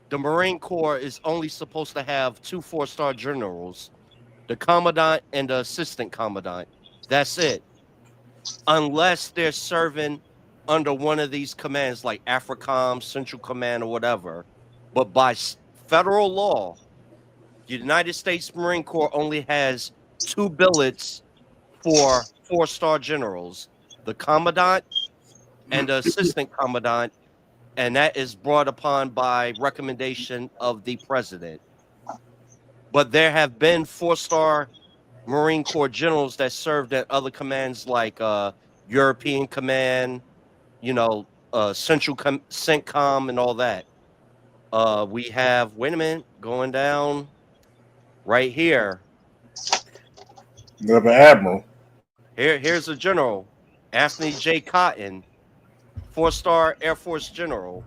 the Marine Corps is only supposed to have 2 4-star generals, the commandant and the assistant commandant. That's it. Unless they're serving under one of these commands like AFRICOM, Central Command, or whatever. But by federal law, the United States Marine Corps only has 2 billets for 4-star generals, the commandant and the assistant commandant, and that is brought upon by recommendation of the president. But there have been 4-star Marine Corps generals that served at other commands like European Command, Central CENTCOM and all that. We have, wait a minute, going down right here. You have an admiral. Here's a general, Anthony J. Cotton, 4-star Air Force general.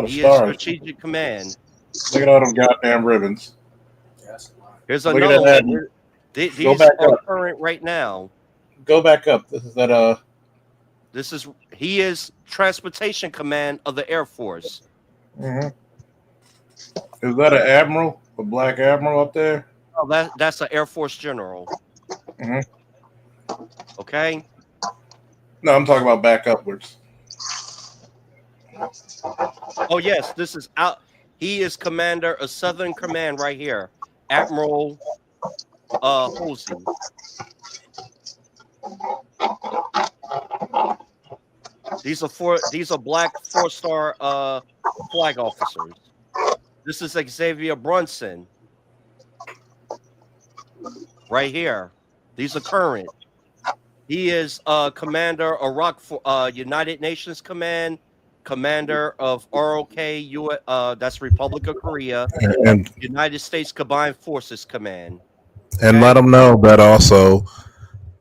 He is Strategic Command. Look at all them goddamn ribbons. Here's another one. These are current right now. Go back up. He is Transportation Command of the Air Force. Mm-hmm. Is that an admiral? A black admiral up there? Oh, that's an Air Force general. Mm-hmm. Okay. No, I'm talking about back upwards. Oh yes, this is out. He is commander of Southern Command right here, Admiral Halsey. These are black 4-star flag officers. This is Xavier Brunson right here. These are current. He is commander of United Nations Command, commander of ROK, that's Republic of Korea, and United States Combined Forces Command. And okay? Let them know that also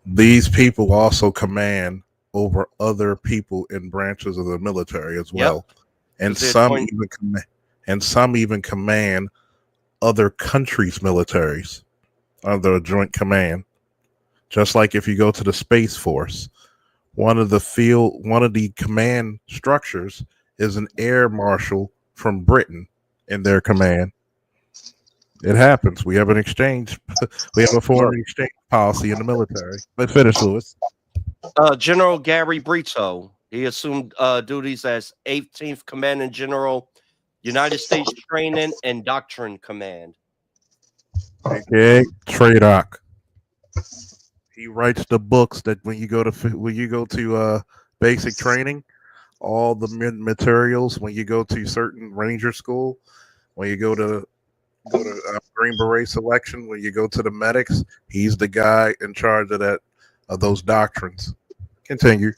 these people also command over other people in branches of the military as well. Yep. And some even command other countries' militaries under a joint command. Just like if you go to the Space Force, one of the command structures is an air marshal from Britain in their command. It happens. We have an exchange. We have a foreign exchange policy in the military. Let's finish, Lewis. General Gary Brito. He assumed duties as 18th Commanding General, United States Training and Doctrine Command. Okay, TRADOC. He writes the books that when you go to basic training, all the materials when you go to certain ranger school, when you go to Green Beret selection, when you go to the medics, he's the guy in charge of those doctrines. Continue.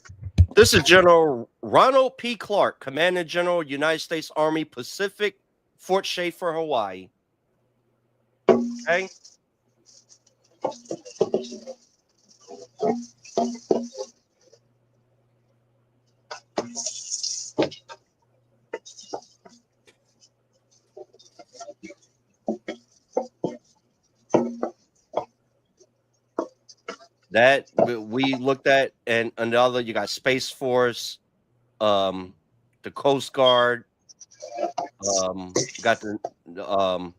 This is General Ronald P. Clark, Commanding General, United States Army Pacific, Fort Schaefer, Hawaii. Okay. That we looked at, and another, you got Space Force, the Coast Guard, got the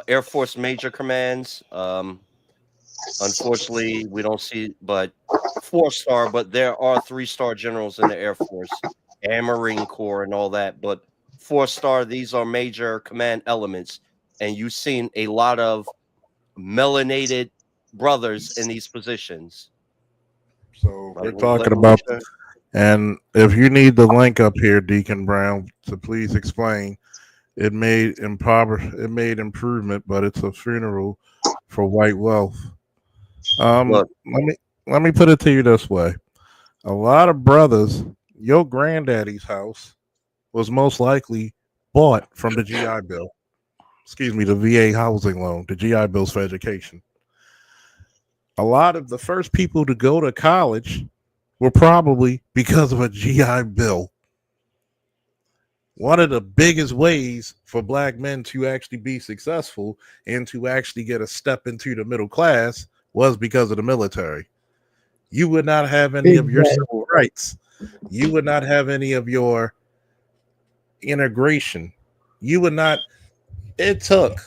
Air Force Major Commands. Unfortunately, we don't see, but 4-star, but there are 3-star generals in the Air Force and Marine Corps and all that. But 4-star, these are major command elements, and you've seen a lot of melanated brothers in these positions. So Like, we're talking about, and if you need the link up here, Deacon Brown, to please explain. It made improvement, but it's a funeral for white wealth. Look. Let me put it to you this way: a lot of brothers, your granddaddy's house was most likely bought from the GI Bill. Excuse me, the VA housing loan, the GI Bills for education. A lot of the first people to go to college were probably because of a GI Bill. One of the biggest ways for black men to actually be successful and to actually get a step into the middle class was because of the military. You would not have any of your civil rights. You would not have any of your integration. You would not. It took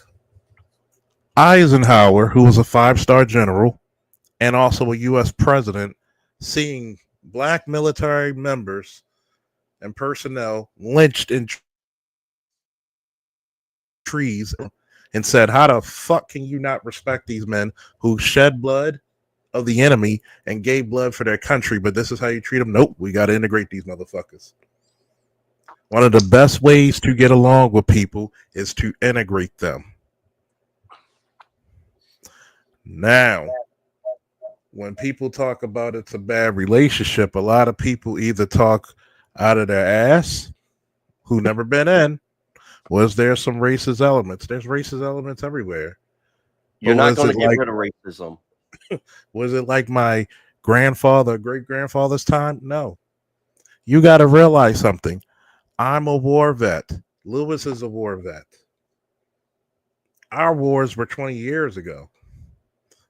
Eisenhower, who was a 5-star general and also a U.S. president, seeing black military members and personnel lynched in trees and said, how the fuck can you not respect these men who shed blood of the enemy and gave blood for their country, but this is how you treat them? Nope, we got to integrate these motherfuckers. One of the best ways to get along with people is to integrate them. Now, when people talk about it's a bad relationship, a lot of people either talk out of their ass, who never been in. Was there some racist elements? There's racist elements everywhere. You're not going to get rid of racism. Was it like my grandfather, great grandfather's time? No. You got to realize something. I'm a war vet. Lewis is a war vet. Our wars were 20 years ago.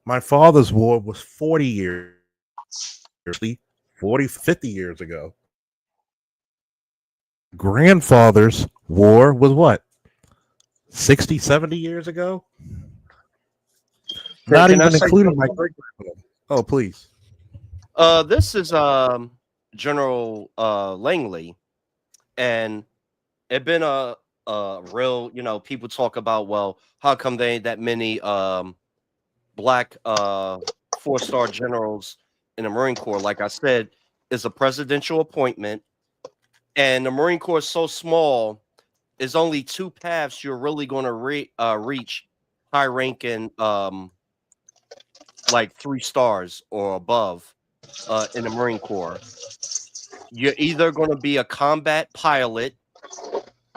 My father's war was 40 years, 40, 50 years ago. Grandfather's war was what? 60, 70 years ago? Not even including my great grandfather. Oh, please. This is General Langley, and it been a real, people talk about, well, how come there ain't that many black 4-star generals in the Marine Corps? Like I said, it's a presidential appointment, and the Marine Corps is so small. There's only 2 paths you're really going to reach high ranking, like 3 stars or above in the Marine Corps. You're either going to be a combat pilot.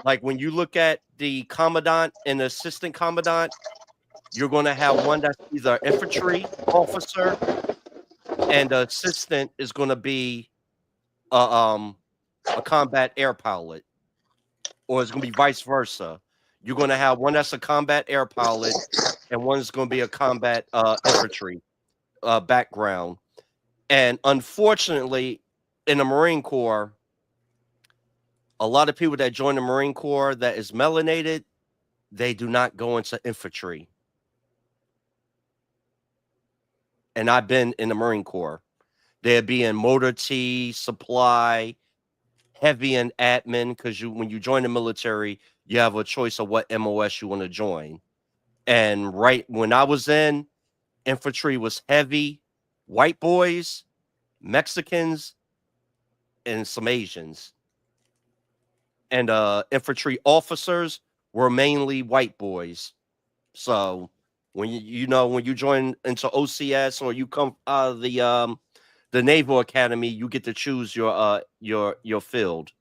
Like when you look at the commandant and the assistant commandant, you're going to have one that's either infantry officer, and the assistant is going to be a combat air pilot, or it's going to be vice versa. You're going to have one that's a combat air pilot, and one is going to be a combat infantry background. And unfortunately, in the Marine Corps, a lot of people that join the Marine Corps that is melanated, they do not go into infantry. And I've been in the Marine Corps. They'd be in motor T, supply, heavy in admin, because when you join the military, you have a choice of what MOS you want to join. And right when I was in, infantry was heavy white boys, Mexicans, and some Asians. And infantry officers were mainly white boys. So when when you join into OCS or you come out of the Naval Academy, you get to choose your field.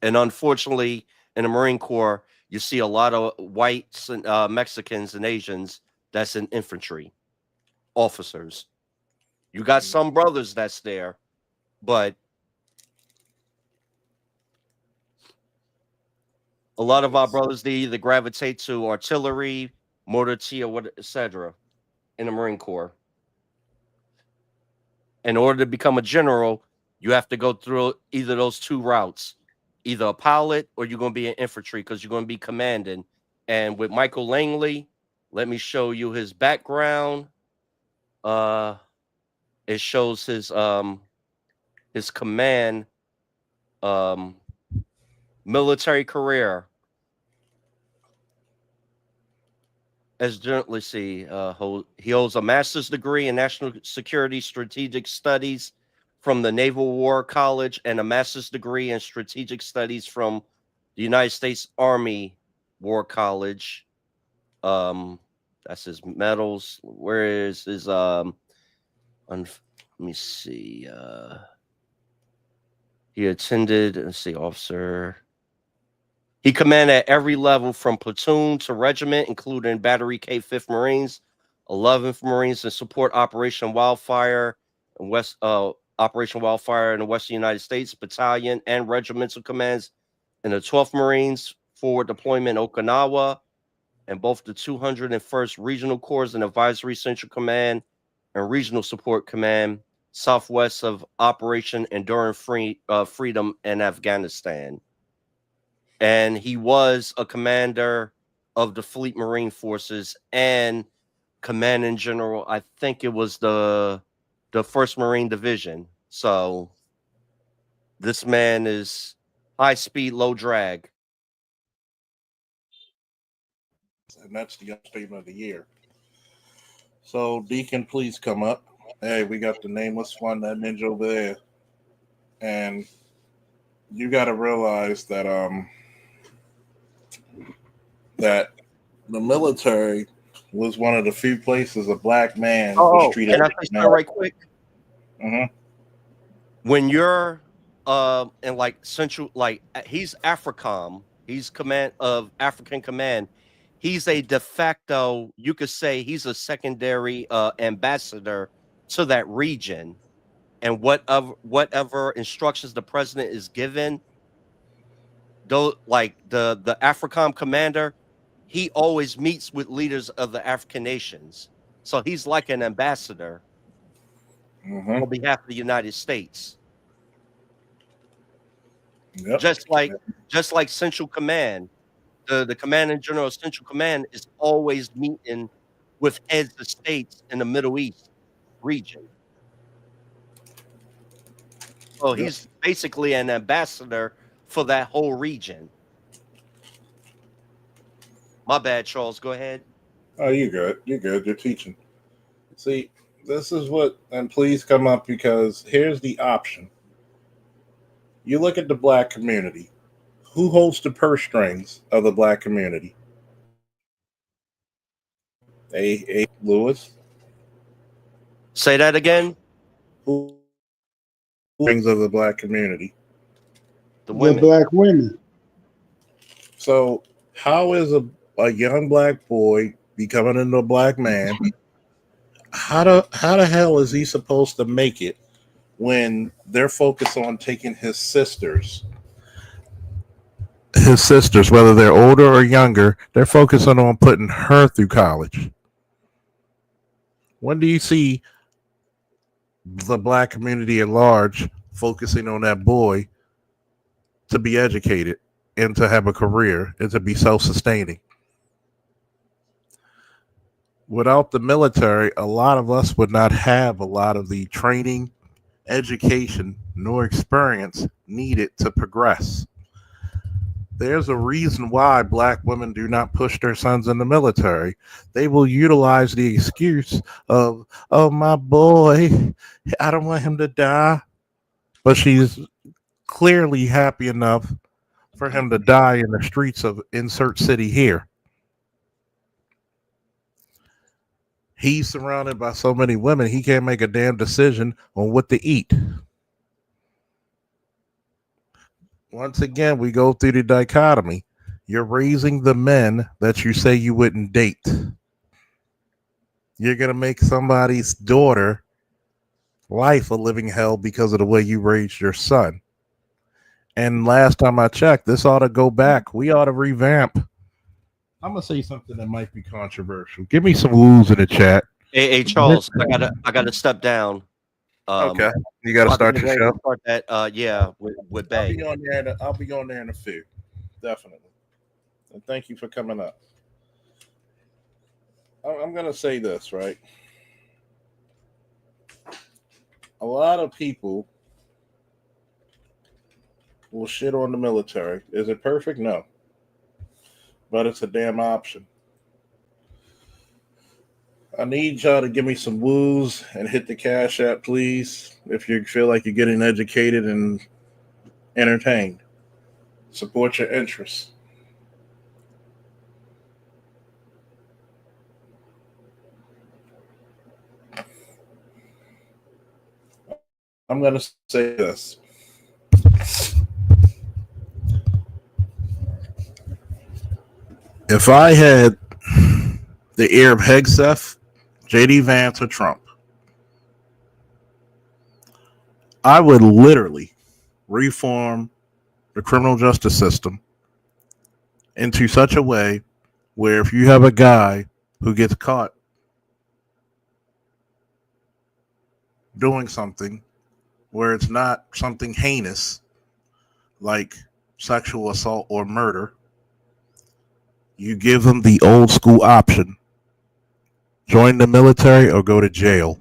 And unfortunately, in the Marine Corps, you see a lot of whites and Mexicans and Asians that's in infantry officers. You got some brothers that's there, but a lot of our brothers, they either gravitate to artillery, motor T, or what, etc. in the Marine Corps. In order to become a general, you have to go through either those two routes, either a pilot or you're going to be an infantry because you're going to be commanding. And with Michael Langley, let me show you his background. It shows his command military career. As let's see, he holds a master's degree in national security strategic studies from the Naval War College and a master's degree in strategic studies from the United States Army War College. That's his medals. Where is his let me see. He attended, let's see, officer. He commanded at every level from platoon to regiment, including Battery K 5th Marines, 11th Marines in support Operation Wildfire and Operation Wildfire in the Western United States, battalion and regimental commands in the 12th Marines forward deployment in Okinawa, and both the 201st Regional Corps and Advisory Central Command and Regional Support Command, southwest of Operation Enduring Freedom in Afghanistan. And he was a commander of the Fleet Marine Forces and commanding general. I think it was the 1st Marine Division. So this man is high speed, low drag. And that's the statement of the year. So Deacon, please come up. Hey, we got the nameless one, that ninja over there. And you got to realize that that the military was one of the few places a black man was treated. Can I say something right quick? Mm-hmm. When you're in like central, like he's AFRICOM, he's command of African Command. He's a de facto, you could say he's a secondary ambassador to that region. And whatever instructions the president is given, though, like the AFRICOM commander, he always meets with leaders of the African nations. So he's like an ambassador on behalf of the United States. Yep. Just like Central Command, the Commanding General of Central Command is always meeting with heads of states in the Middle East region. So he's basically an ambassador for that whole region. My bad, Charles. Go ahead. Oh, you're good. You're good. You're teaching. See, this is what, and please come up because here's the option. You look at the black community. Who holds the purse strings of the black community? A. Lewis. Say that again. Who strings of the black community? The black women. So how is a young black boy becoming into a black man? How the hell is he supposed to make it when they're focused on taking his sisters, whether they're older or younger, they're focusing on putting her through college? When do you see the black community at large focusing on that boy to be educated and to have a career and to be self-sustaining? Without the military, a lot of us would not have a lot of the training, education, nor experience needed to progress. There's a reason why black women do not push their sons in the military. They will utilize the excuse of, oh, my boy, I don't want him to die. But she's clearly happy enough for him to die in the streets of insert city here. He's surrounded by so many women, he can't make a damn decision on what to eat. Once again, we go through the dichotomy. You're raising the men that you say you wouldn't date. You're going to make somebody's daughter life a living hell because of the way you raised your son. And last time I checked, this ought to go back. We ought to revamp. I'm going to say something that might be controversial. Give me some woos in the chat. Hey, Charles, I gotta step down. Okay. You got to start your show. Start that, yeah, with Bay. I'll be on there in a few. Definitely. And thank you for coming up. I'm going to say this, right? A lot of people will shit on the military. Is it perfect? No. But it's a damn option. I need y'all to give me some woos and hit the Cash App, please, if you feel like you're getting educated and entertained. Support your interests. I'm going to say this. If I had the ear of Hegseth, J.D. Vance, or Trump, I would literally reform the criminal justice system into such a way where if you have a guy who gets caught doing something where it's not something heinous like sexual assault or murder, you give them the old school option. Join the military or go to jail.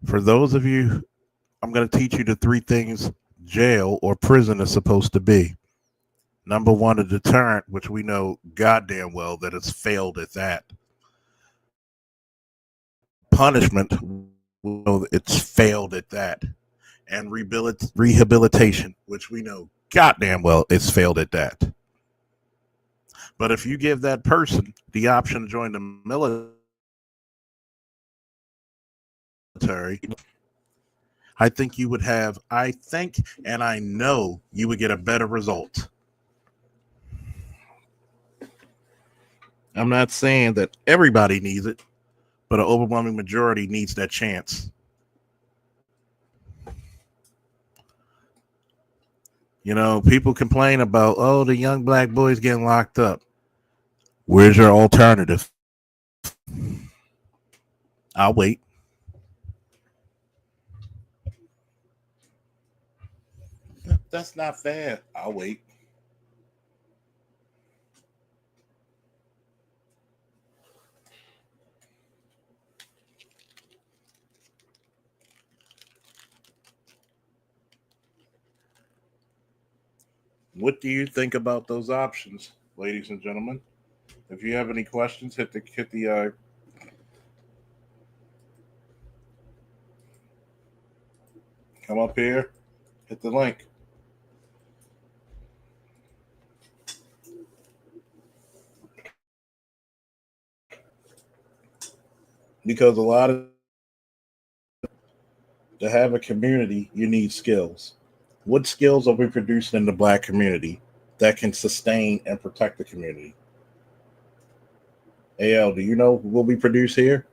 For those of you, I'm going to teach you the three things jail or prison is supposed to be. Number one, a deterrent, which we know goddamn well that it's failed at that. Punishment, we know it's failed at that. And rehabilitation, which we know goddamn well it's failed at that. But if you give that person the option to join the military, I think you would have, and I know you would get a better result. I'm not saying that everybody needs it, but an overwhelming majority needs that chance. You know, people complain about, oh, the young black boys getting locked up. Where's your alternative? I'll wait. That's not fair. I'll wait. What do you think about those options, ladies and gentlemen? If you have any questions, hit the come up here, hit the link. Because a lot of to have a community, you need skills. What skills are we producing in the black community that can sustain and protect the community? AL, do you know what we produce here?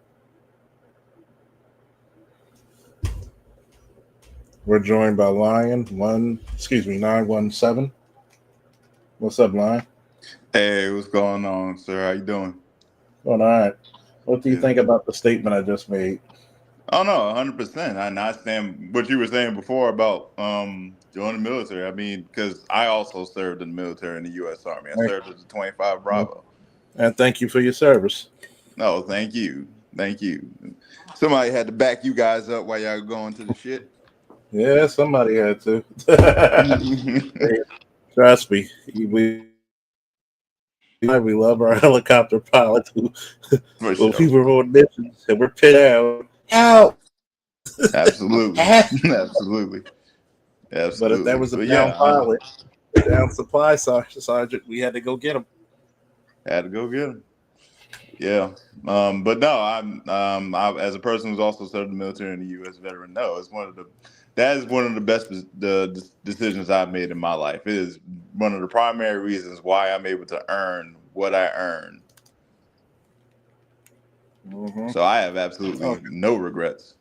We're joined by Lion 917. What's up, Lion? Hey, what's going on, sir? How you doing? Going all right. What do you think about the statement I just made? Oh no, 100%. I stand what you were saying before about joining the military. I mean, because I also served in the military in the U.S. Army. I served as a 25 Bravo. And thank you for your service. No, thank you. Somebody had to back you guys up while y'all going to the shit. Yeah, somebody had to. Trust me, we love our helicopter pilots who, For when sure. people are on missions and we're pinned out. Help! Absolutely. Help! Absolutely. But if that Absolutely. was a But down yeah, pilot, down supply sergeant, we had to go get him. had to go get him. Yeah. But no, as a person who's also served in the military and a U.S. veteran, no, that is one of the best decisions I've made in my life. It is one of the primary reasons why I'm able to earn what I earn. Mm-hmm. So I have absolutely Okay. no regrets,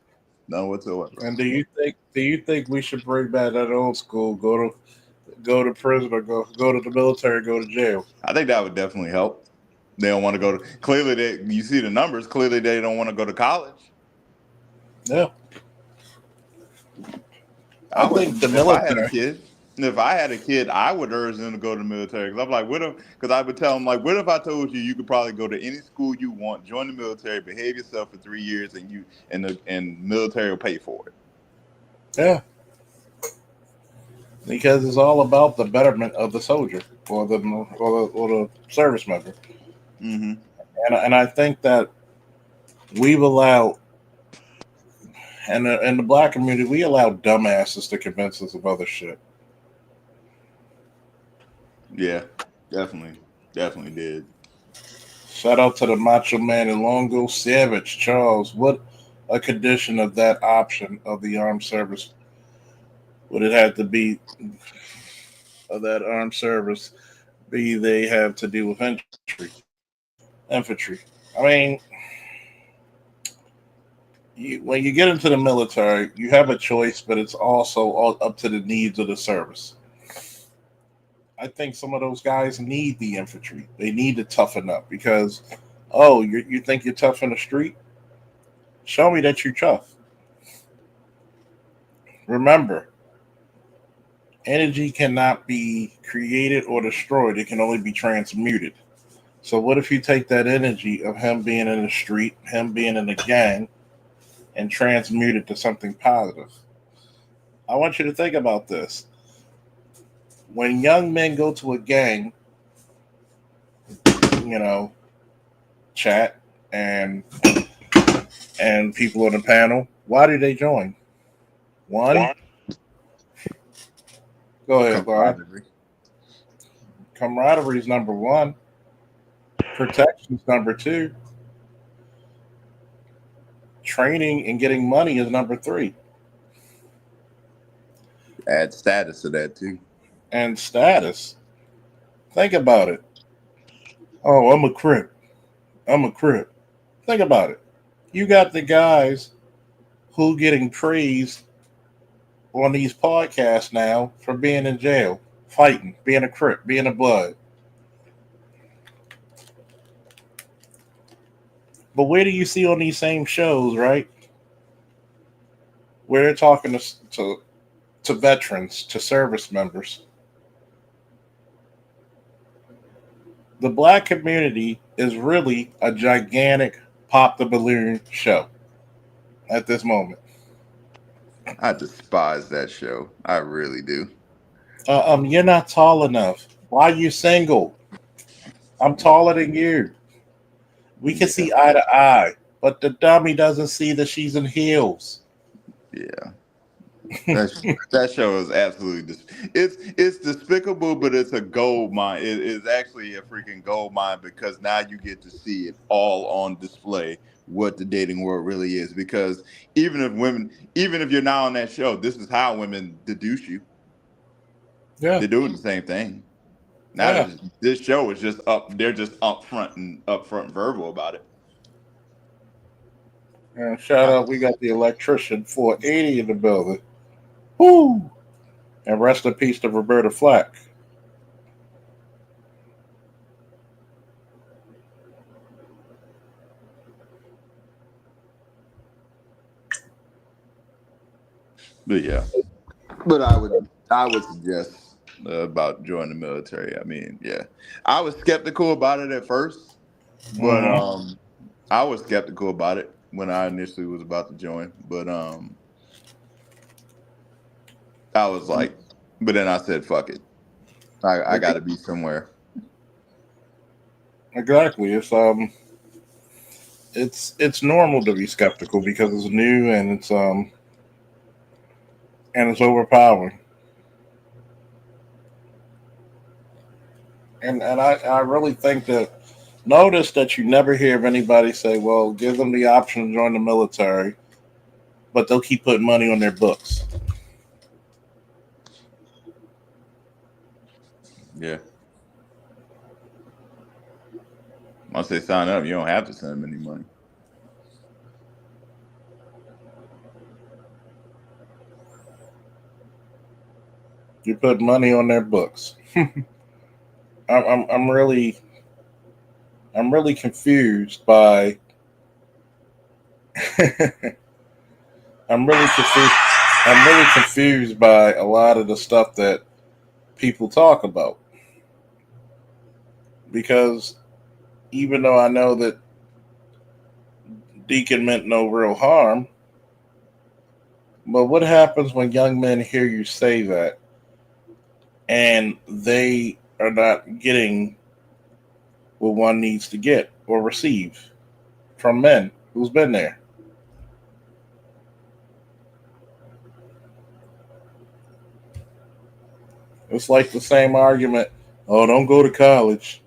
none whatsoever. And do you think we should bring back that old school? Go to prison or go to the military, go to jail. I think that would definitely help. They don't want to go to. Clearly, you see the numbers. Clearly, they don't want to go to college. Yeah, I I would, think the if I had a military. kid. If I had a kid, I would urge them to go to the military. Because I'm like, what if? Because I would tell them like, what if I told you could probably go to any school you want, join the military, behave yourself for 3 years, and military will pay for it. Yeah, because it's all about the betterment of the soldier or the service member, Hmm. and I think that we've allowed and in the black community we allow dumbasses to convince us of other shit. Yeah, definitely did. Shout out to the Macho Man and Longo Savage Charles. What a condition of that option of the armed service would it have to be of that armed service be they have to do with infantry. I mean, when you get into the military, you have a choice, but it's also all up to the needs of the service. I think some of those guys need the infantry. They need to toughen up because, oh, you think you're tough in the street? Show me that you're tough. Remember, energy cannot be created or destroyed. It can only be transmuted. So what if you take that energy of him being in the street, him being in the gang, and transmute it to something positive? I want you to think about this. When young men go to a gang, you know, chat and people on the panel, why do they join? One, go ahead, Brian. Camaraderie. Camaraderie is number one. Protection is number two. Training and getting money is number three. Add status to that too. And status. Think about it. Oh, I'm a crip. I'm a crip. Think about it. You got the guys who getting praised on these podcasts now for being in jail, fighting, being a crip, being a blood. But where do you see on these same shows, right? Where they're talking to veterans, to service members. The black community is really a gigantic pop the balloon show at this moment. I despise that show. I really do. You're not tall enough. Why are you single? I'm taller than you. We can see eye to eye, but the dummy doesn't see that she's in heels. Yeah. That show is absolutely it's despicable, but it's a gold mine. It is actually a freaking gold mine because now you get to see it all on display what the dating world really is. Because even if you're not on that show, this is how women deduce you. Yeah, They're doing the same thing. Now yeah. this show is just up. They're just upfront verbal about it. And shout out, we got the electrician 480 in the building. Woo! And rest in peace to Roberta Flack. But yeah, but I would suggest about joining the military. I mean, yeah, I was skeptical about it at first, but Mm-hmm. I was skeptical about it when I initially was about to join. But I was like, but then I said, fuck it. I got to be somewhere. Exactly. It's normal to be skeptical because it's new and it's overpowering. And I really think that notice that you never hear of anybody say, well, give them the option to join the military, but they'll keep putting money on their books. Yeah. Once they sign up, you don't have to send them any money. You put money on their books. I'm really confused by I'm really confused. I'm really confused by a lot of the stuff that people talk about because even though I know that Deacon meant no real harm, but what happens when young men hear you say that and they are not getting what one needs to get or receive from men who's been there? It's like the same argument. Oh, don't go to college.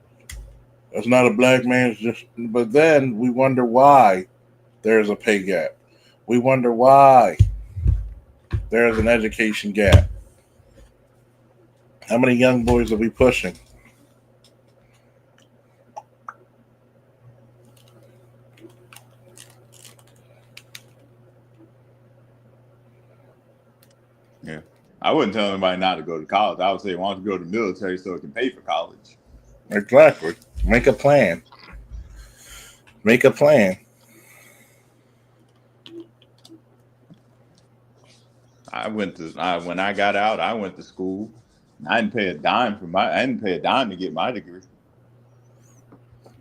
That's not a black man's just. But then we wonder why there's a pay gap. We wonder why there's an education gap. How many young boys are we pushing? Yeah. I wouldn't tell anybody not to go to college. I would say, why don't you go to the military so it can pay for college? Exactly. Make a plan. Make a plan. When I got out, I went to school. I didn't pay a dime to get my degree.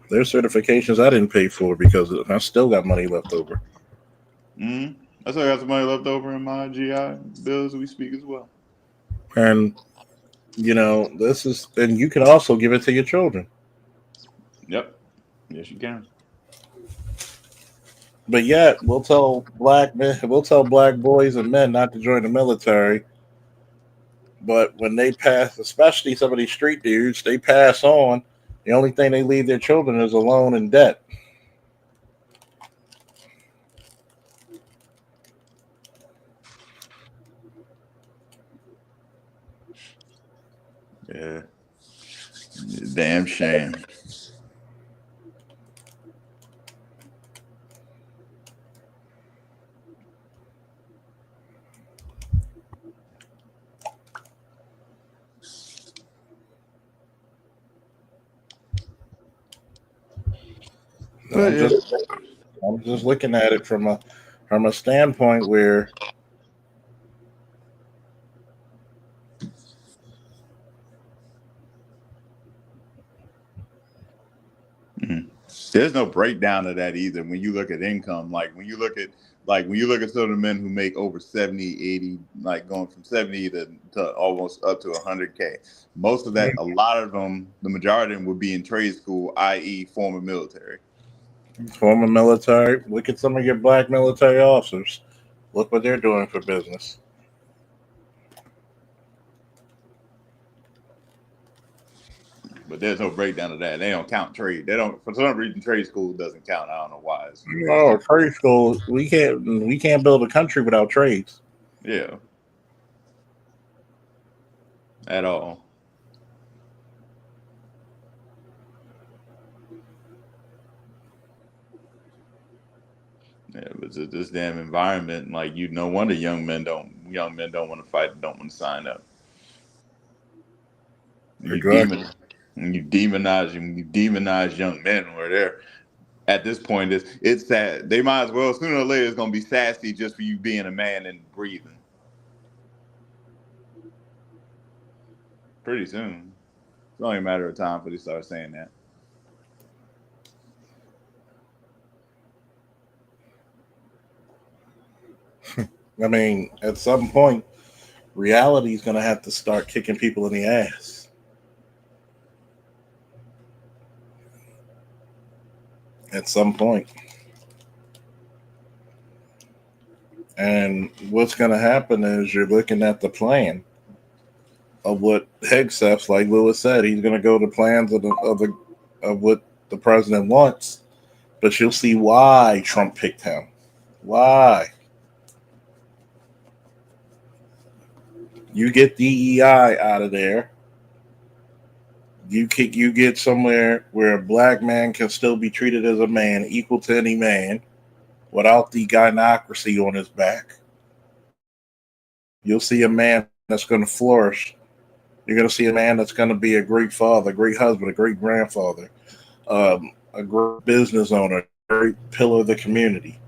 There's certifications I didn't pay for because I still got money left over. I still got some money left over in my GI bill as we speak as well. And and you can also give it to your children. Yep. Yes, you can. But yet we'll tell black boys and men not to join the military. But when they pass, especially some of these street dudes, they pass on. The only thing they leave their children is alone in debt. Yeah. Damn shame. I'm just looking at it from a standpoint where There's no breakdown of that either. When you look at income, when you look at some of the men who make over 70, 80, like going from 70 to almost up to 100K, most of that, a lot of them, the majority of them would be in trade school, i.e. former military. Former military. Look at some of your black military officers. Look what they're doing for business. But there's no breakdown of that. They don't count trade. They don't, for some reason, trade school doesn't count. I don't know why. No, trade school. We can't build a country without trades. Yeah. At all. Yeah, but this damn environment, no wonder young men don't want to fight, don't want to sign up. Exactly. You demonize young men where they're at this point it's sad. They might as well, sooner or later it's gonna be sassy just for you being a man and breathing. Pretty soon. It's only a matter of time before they start saying that. I mean, at some point, Reality is going to have to start kicking people in the ass. At some point. And what's going to happen is you're looking at the plan of what Hegseth, like Lewis said, he's going to go to plans of what the president wants. But you'll see why Trump picked him. Why? You get DEI out of there. You get somewhere where a black man can still be treated as a man, equal to any man, without the gynocracy on his back. You'll see a man that's going to flourish. You're going to see a man that's going to be a great father, a great husband, a great grandfather, a great business owner, a great pillar of the community.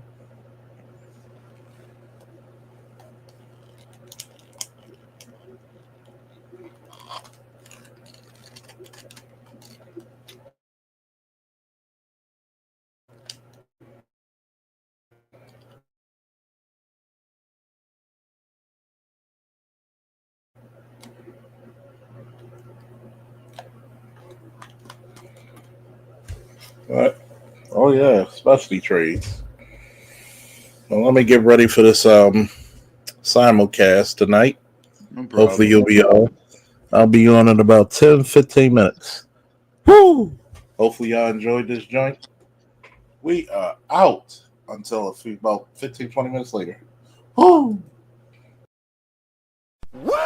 What? Oh yeah, especially trades. Well, let me get ready for this simulcast tonight. No problem. Hopefully you'll be on. I'll be on in about 10, 15 minutes. Woo! Hopefully y'all enjoyed this joint. We are out until about 15, 20 minutes later. Woo! Woo!